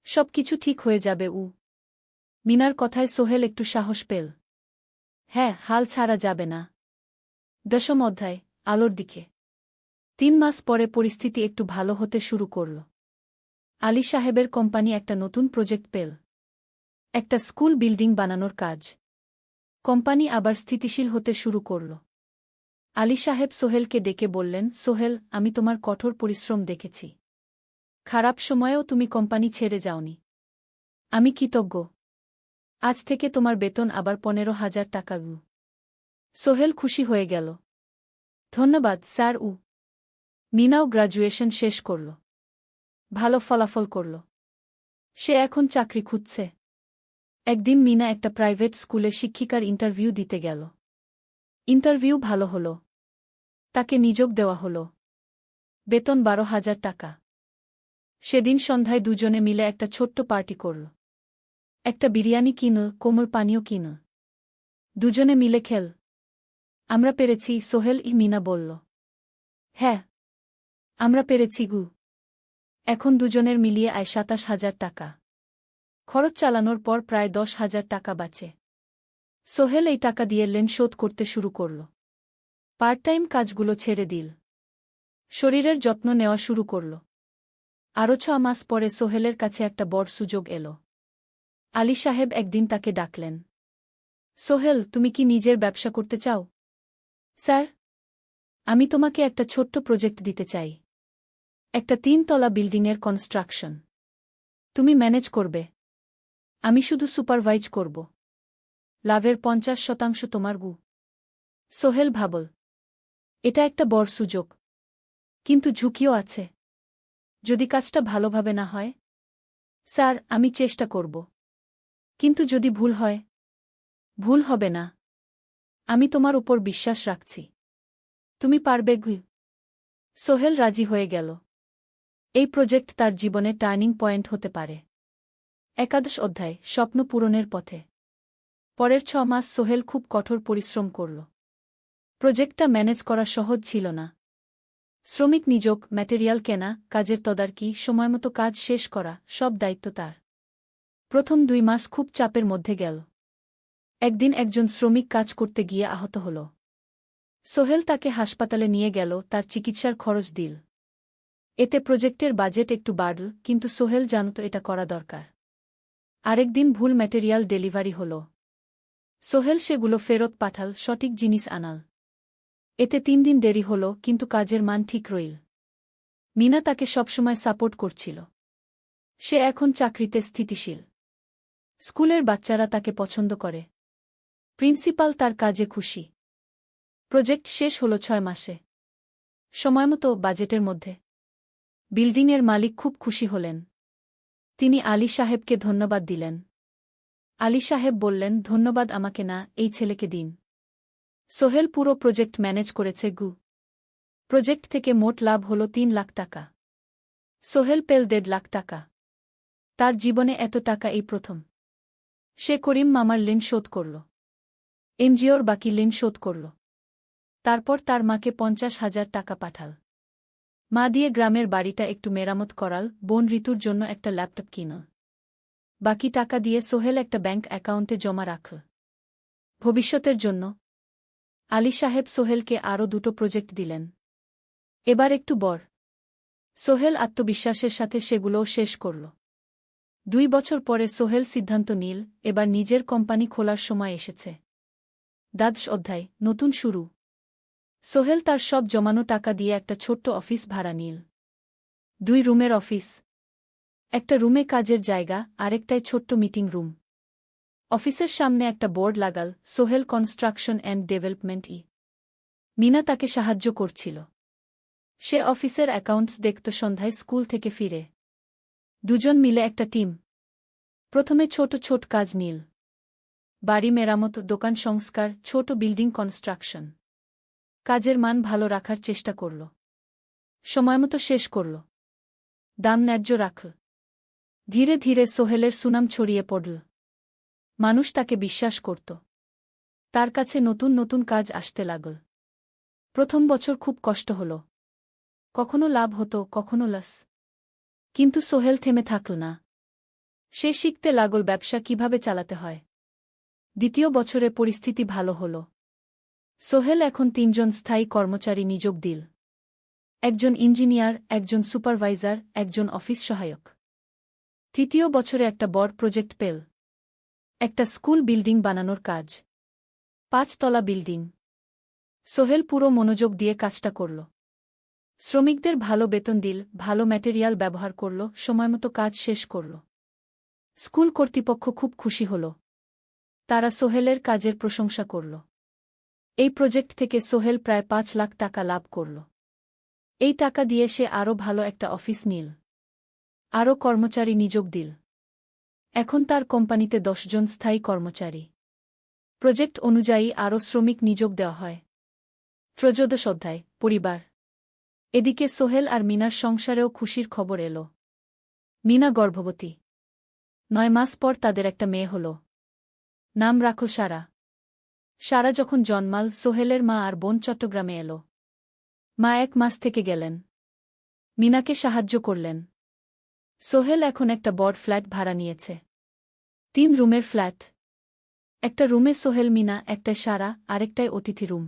সব কিছু ঠিক হয়ে যাবে। মিনার কথায় সোহেল একটু সাহস পেল। হ্যাঁ, হাল ছাড়া যাবে না। 10ম অধ্যায়, আলোর দিকে। 3 মাস পরে পরিস্থিতি একটু ভালো হতে শুরু করল। আলী সাহেবের কোম্পানি একটা নতুন প্রজেক্ট পেল। একটা স্কুল বিল্ডিং বানানোর কাজ। কোম্পানি আবার স্থিতিশীল হতে শুরু করল। আলী সাহেব সোহেলকে ডেকে বললেন, সোহেল, আমি তোমার কঠোর পরিশ্রম দেখেছি। খারাপ সময়েও তুমি কোম্পানি ছেড়ে যাওনি। আমি কৃতজ্ঞ। আজ থেকে তোমার বেতন আবার 15,000 টাকা। সোহেল খুশি হয়ে গেল। ধন্যবাদ, স্যার। মিনাও গ্র্যাজুয়েশন শেষ করল। ভালো ফলাফল করল। সে এখন চাকরি খুঁজছে। একদিন মিনা একটা প্রাইভেট স্কুলে শিক্ষিকার ইন্টারভিউ দিতে গেল। ইন্টারভিউ ভালো হল। তাকে নিযোগ দেওয়া হল। বেতন 12,000 টাকা। সেদিন সন্ধ্যায় দুজনে মিলে একটা ছোট্ট পার্টি করল। একটা বিরিয়ানি কিনল, কোমল পানীয় কিনল। দুজনে মিলে খেল। আমরা পেরেছি, সোহেল মিনা বলল। হ্যাঁ, আমরা পেরেছি গু। এখন দুজনের মিলিয়ে আয় 27,000 টাকা। খরচ চালানোর পর প্রায় 10,000 টাকা বাঁচে। সোহেল এই টাকা দিয়ে লোন শোধ করতে শুরু করল। পার্ট টাইম কাজগুলো ছেড়ে দিল। শরীরের যত্ন নেওয়া শুরু করল। আরও 6 মাস পরে সোহেলের কাছে একটা বড় সুযোগ এল। আলী সাহেব একদিন তাকে ডাকলেন। সোহেল, তুমি কি নিজের ব্যবসা করতে চাও? স্যার, আমি তোমাকে একটা ছোট্ট প্রজেক্ট দিতে চাই। একটা 3 তলা বিল্ডিংয়ের কনস্ট্রাকশন। তুমি ম্যানেজ করবে। আমি শুধু সুপারভাইজ করব। লাভের 50% তোমার গু। সোহেল ভাবল, এটা একটা বড় সুযোগ। কিন্তু ঝুঁকিও আছে। যদি কাজটা ভালোভাবে না হয়? স্যার, আমি চেষ্টা করব। কিন্তু যদি ভুল হয়? ভুল হবে না। আমি তোমার উপর বিশ্বাস রাখছি। তুমি পারবে গু। সোহেল রাজি হয়ে গেল। এই প্রজেক্ট তার জীবনে টার্নিং পয়েন্ট হতে পারে। 11 অধ্যায়, স্বপ্ন পূরণের পথে। পরের 6 মাস সোহেল খুব কঠোর পরিশ্রম করল। প্রজেক্টটা ম্যানেজ করা সহজ ছিল না। শ্রমিক নিযোগ, ম্যাটেরিয়াল কেনা, কাজের তদারকি, সময়মতো কাজ শেষ করা, সব দায়িত্ব তার। প্রথম 2 মাস খুব চাপের মধ্যে গেল। একদিন একজন শ্রমিক কাজ করতে গিয়ে আহত হল। সোহেল তাকে হাসপাতালে নিয়ে গেল, তার চিকিৎসার খরচ দিল। এতে প্রজেক্টের বাজেট একটু বাড়ল, কিন্তু সোহেল জানত এটা করা দরকার। আরেকদিন ভুল ম্যাটেরিয়াল ডেলিভারি হল। সোহেল সেগুলো ফেরত পাঠাল, সঠিক জিনিস আনাল। এতে 3 দিন দেরি হল, কিন্তু কাজের মান ঠিক রইল। মিনা তাকে সবসময় সাপোর্ট করছিল। সে এখন চাকরিতে স্থিতিশীল। স্কুলের বাচ্চারা তাকে পছন্দ করে। প্রিন্সিপাল তার কাজে খুশি। প্রজেক্ট শেষ হল 6 মাসে। সময়মতো, বাজেটের মধ্যে। বিল্ডিংয়ের মালিক খুব খুশি হলেন। তিনি আলী সাহেবকে ধন্যবাদ দিলেন। আলী সাহেব বললেন, ধন্যবাদ আমাকে না, এই ছেলেকে দিন। সোহেল পুরো প্রজেক্ট ম্যানেজ করেছে গু। প্রজেক্ট থেকে মোট লাভ হল 3 লাখ টাকা। সোহেল পেল 1.5 লাখ টাকা। তার জীবনে এত টাকা এই প্রথম। সে করিম মামার ঋণ শোধ করল। এনজিওর বাকি ঋণ শোধ করল। তারপর তার মাকে 50,000 টাকা পাঠাল। মা দিয়ে গ্রামের বাড়িটা একটু মেরামত করাল, বোন ঋতুর জন্য একটা ল্যাপটপ কিনল। বাকি টাকা দিয়ে সোহেল একটা ব্যাংক অ্যাকাউন্টে জমা রাখল। ভবিষ্যতের জন্য। আলী সাহেব সোহেলকে আরও 2টো প্রজেক্ট দিলেন। এবার একটু বড়। সোহেল আত্মবিশ্বাসের সাথে সেগুলোও শেষ করল। 2 বছর পরে সোহেল সিদ্ধান্ত নিল, এবার নিজের কোম্পানি খোলার সময় এসেছে। 10 অধ্যায়, নতুন শুরু। সোহেল তার সব জমানো টাকা দিয়ে একটা ছোট্ট অফিস ভাড়া নিল। 2 রুমের অফিস। একটা রুমে কাজের জায়গা, আরেকটায় ছোট্ট মিটিং রুম। অফিসের সামনে একটা বোর্ড লাগাল, Sohel construction and development. Mina তাকে সাহায্য করছিল। সে অফিসের অ্যাকাউন্টস দেখত সন্ধ্যায় স্কুল থেকে ফিরে। দুজন মিলে একটা টিম। প্রথমে ছোট ছোট কাজ নিল। বাড়ি মেরামত, দোকান সংস্কার, ছোট বিল্ডিং কনস্ট্রাকশন। কাজের মান ভালো রাখার চেষ্টা করল। সময়মতো শেষ করল। দাম ন্যায্য রাখল। ধীরে ধীরে সোহেলের সুনাম ছড়িয়ে পড়ল। মানুষ তাকে বিশ্বাস করত। তার কাছে নতুন নতুন কাজ আসতে লাগল। প্রথম বছর খুব কষ্ট হল। কখনো লাভ হতো, কখনো লস। কিন্তু সোহেল থেমে থাকল না। সে শিখতে লাগল ব্যবসা কিভাবে চালাতে হয়। দ্বিতীয় বছরে পরিস্থিতি ভালো হল। সোহেল এখন ৩ জন স্থায়ী কর্মচারী নিযোগ দিল। একজন ইঞ্জিনিয়ার, একজন সুপারভাইজার, একজন অফিস সহায়ক। তৃতীয় বছরে একটা বড় প্রজেক্ট পেল। একটা স্কুল বিল্ডিং বানানোর কাজ। ৫ তলা বিল্ডিং। সোহেল পুরো মনোযোগ দিয়ে কাজটা করল। শ্রমিকদের ভালো বেতন দিল, ভালো ম্যাটেরিয়াল ব্যবহার করল, সময়মতো কাজ শেষ করল। স্কুল কর্তৃপক্ষ খুব খুশি হল। তারা সোহেলের কাজের প্রশংসা করল। এই প্রজেক্ট থেকে সোহেল প্রায় ৫ লাখ টাকা লাভ করল। এই টাকা দিয়ে সে আরও ভালো একটা অফিস নিল। আরও কর্মচারী নিযোগ দিল। এখন তার কোম্পানিতে ১০ জন স্থায়ী কর্মচারী। প্রজেক্ট অনুযায়ী আরও শ্রমিক নিযোগ দেওয়া হয়। ১৩ অধ্যায় পরিবার। এদিকে সোহেল আর মিনার সংসারেও খুশির খবর এল। মিনা গর্ভবতী। ৯ মাস পর তাদের একটা মেয়ে হল। নাম রাখল সারা। সারা যখন জন্মাল, সোহেলের মা আর বোন চট্টগ্রামে এল। মা ১ মাস থেকে গেলেন। মিনাকে সাহায্য করলেন। সোহেল এখন একটা বড় ফ্ল্যাট ভাড়া নিয়েছে। ৩ রুমের ফ্ল্যাট। একটা রুমে সোহেল, মিনা, একটায় সারা, আরেকটায় অতিথি রুম।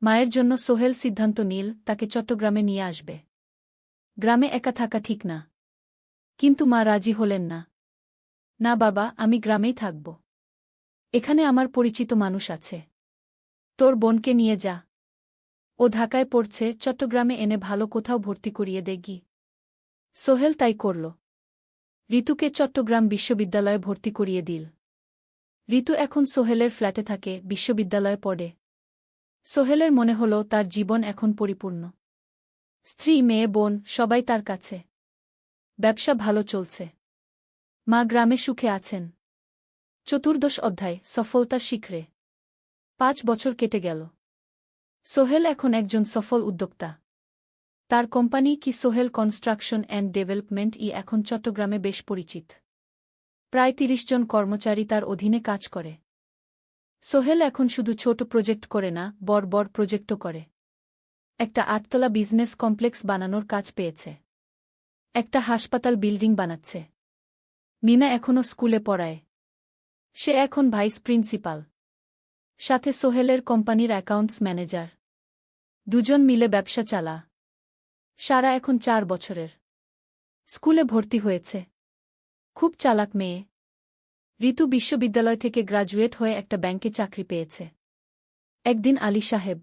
মায়ের জন্য সোহেল সিদ্ধান্ত নিল তাকে চট্টগ্রামে নিয়ে আসবে। গ্রামে একা থাকা ঠিক না। কিন্তু মা রাজি হলেন না। না বাবা, আমি গ্রামেই থাকব। এখানে আমার পরিচিত মানুষ আছে। তোর বোনকে নিয়ে যা। ও ঢাকায় পড়ছে, চট্টগ্রামে এনে ভালো কোথাও ভর্তি করিয়ে দেগি। সোহেল তাই করল। ঋতুকে চট্টগ্রাম বিশ্ববিদ্যালয়ে ভর্তি করিয়ে দিল। ঋতু এখন সোহেলের ফ্ল্যাটে থাকে, বিশ্ববিদ্যালয়ে পড়ে। সোহেলের মনে হল তার জীবন এখন পরিপূর্ণ। স্ত্রী, মেয়ে, বোন সবাই তার কাছে। ব্যবসা ভালো চলছে। মা গ্রামে সুখে আছেন। ১৪ অধ্যায় সফলতার শিখরে। ৫ বছর কেটে গেল। সোহেল এখন একজন সফল উদ্যোক্তা। তার কোম্পানি কি সোহেল কনস্ট্রাকশন অ্যান্ড ডেভেলপমেন্ট এখন চট্টগ্রামে বেশ পরিচিত। প্রায় ৩০ জন কর্মচারী তার অধীনে কাজ করে। সোহেল এখন শুধু ছোট প্রজেক্ট করে না, বড় বড় প্রজেক্টও করে। একটা ৮ তলা বিজনেস কমপ্লেক্স বানানোর কাজ পেয়েছে। একটা হাসপাতাল বিল্ডিং বানাচ্ছে। মিনা এখনও স্কুলে পড়ায়। সে এখন ভাইস প্রিন্সিপাল। সাথে সোহেলের কোম্পানির অ্যাকাউন্টস ম্যানেজার। দুজন মিলে ব্যবসা চালা। সারা এখন ৪ বছরের। স্কুলে ভর্তি হয়েছে। খুব চালাক মেয়ে। ঋতু বিশ্ববিদ্যালয় থেকে গ্রাজুয়েট হয়ে একটা ব্যাংকে চাকরি পেয়েছে। একদিন আলী সাহেব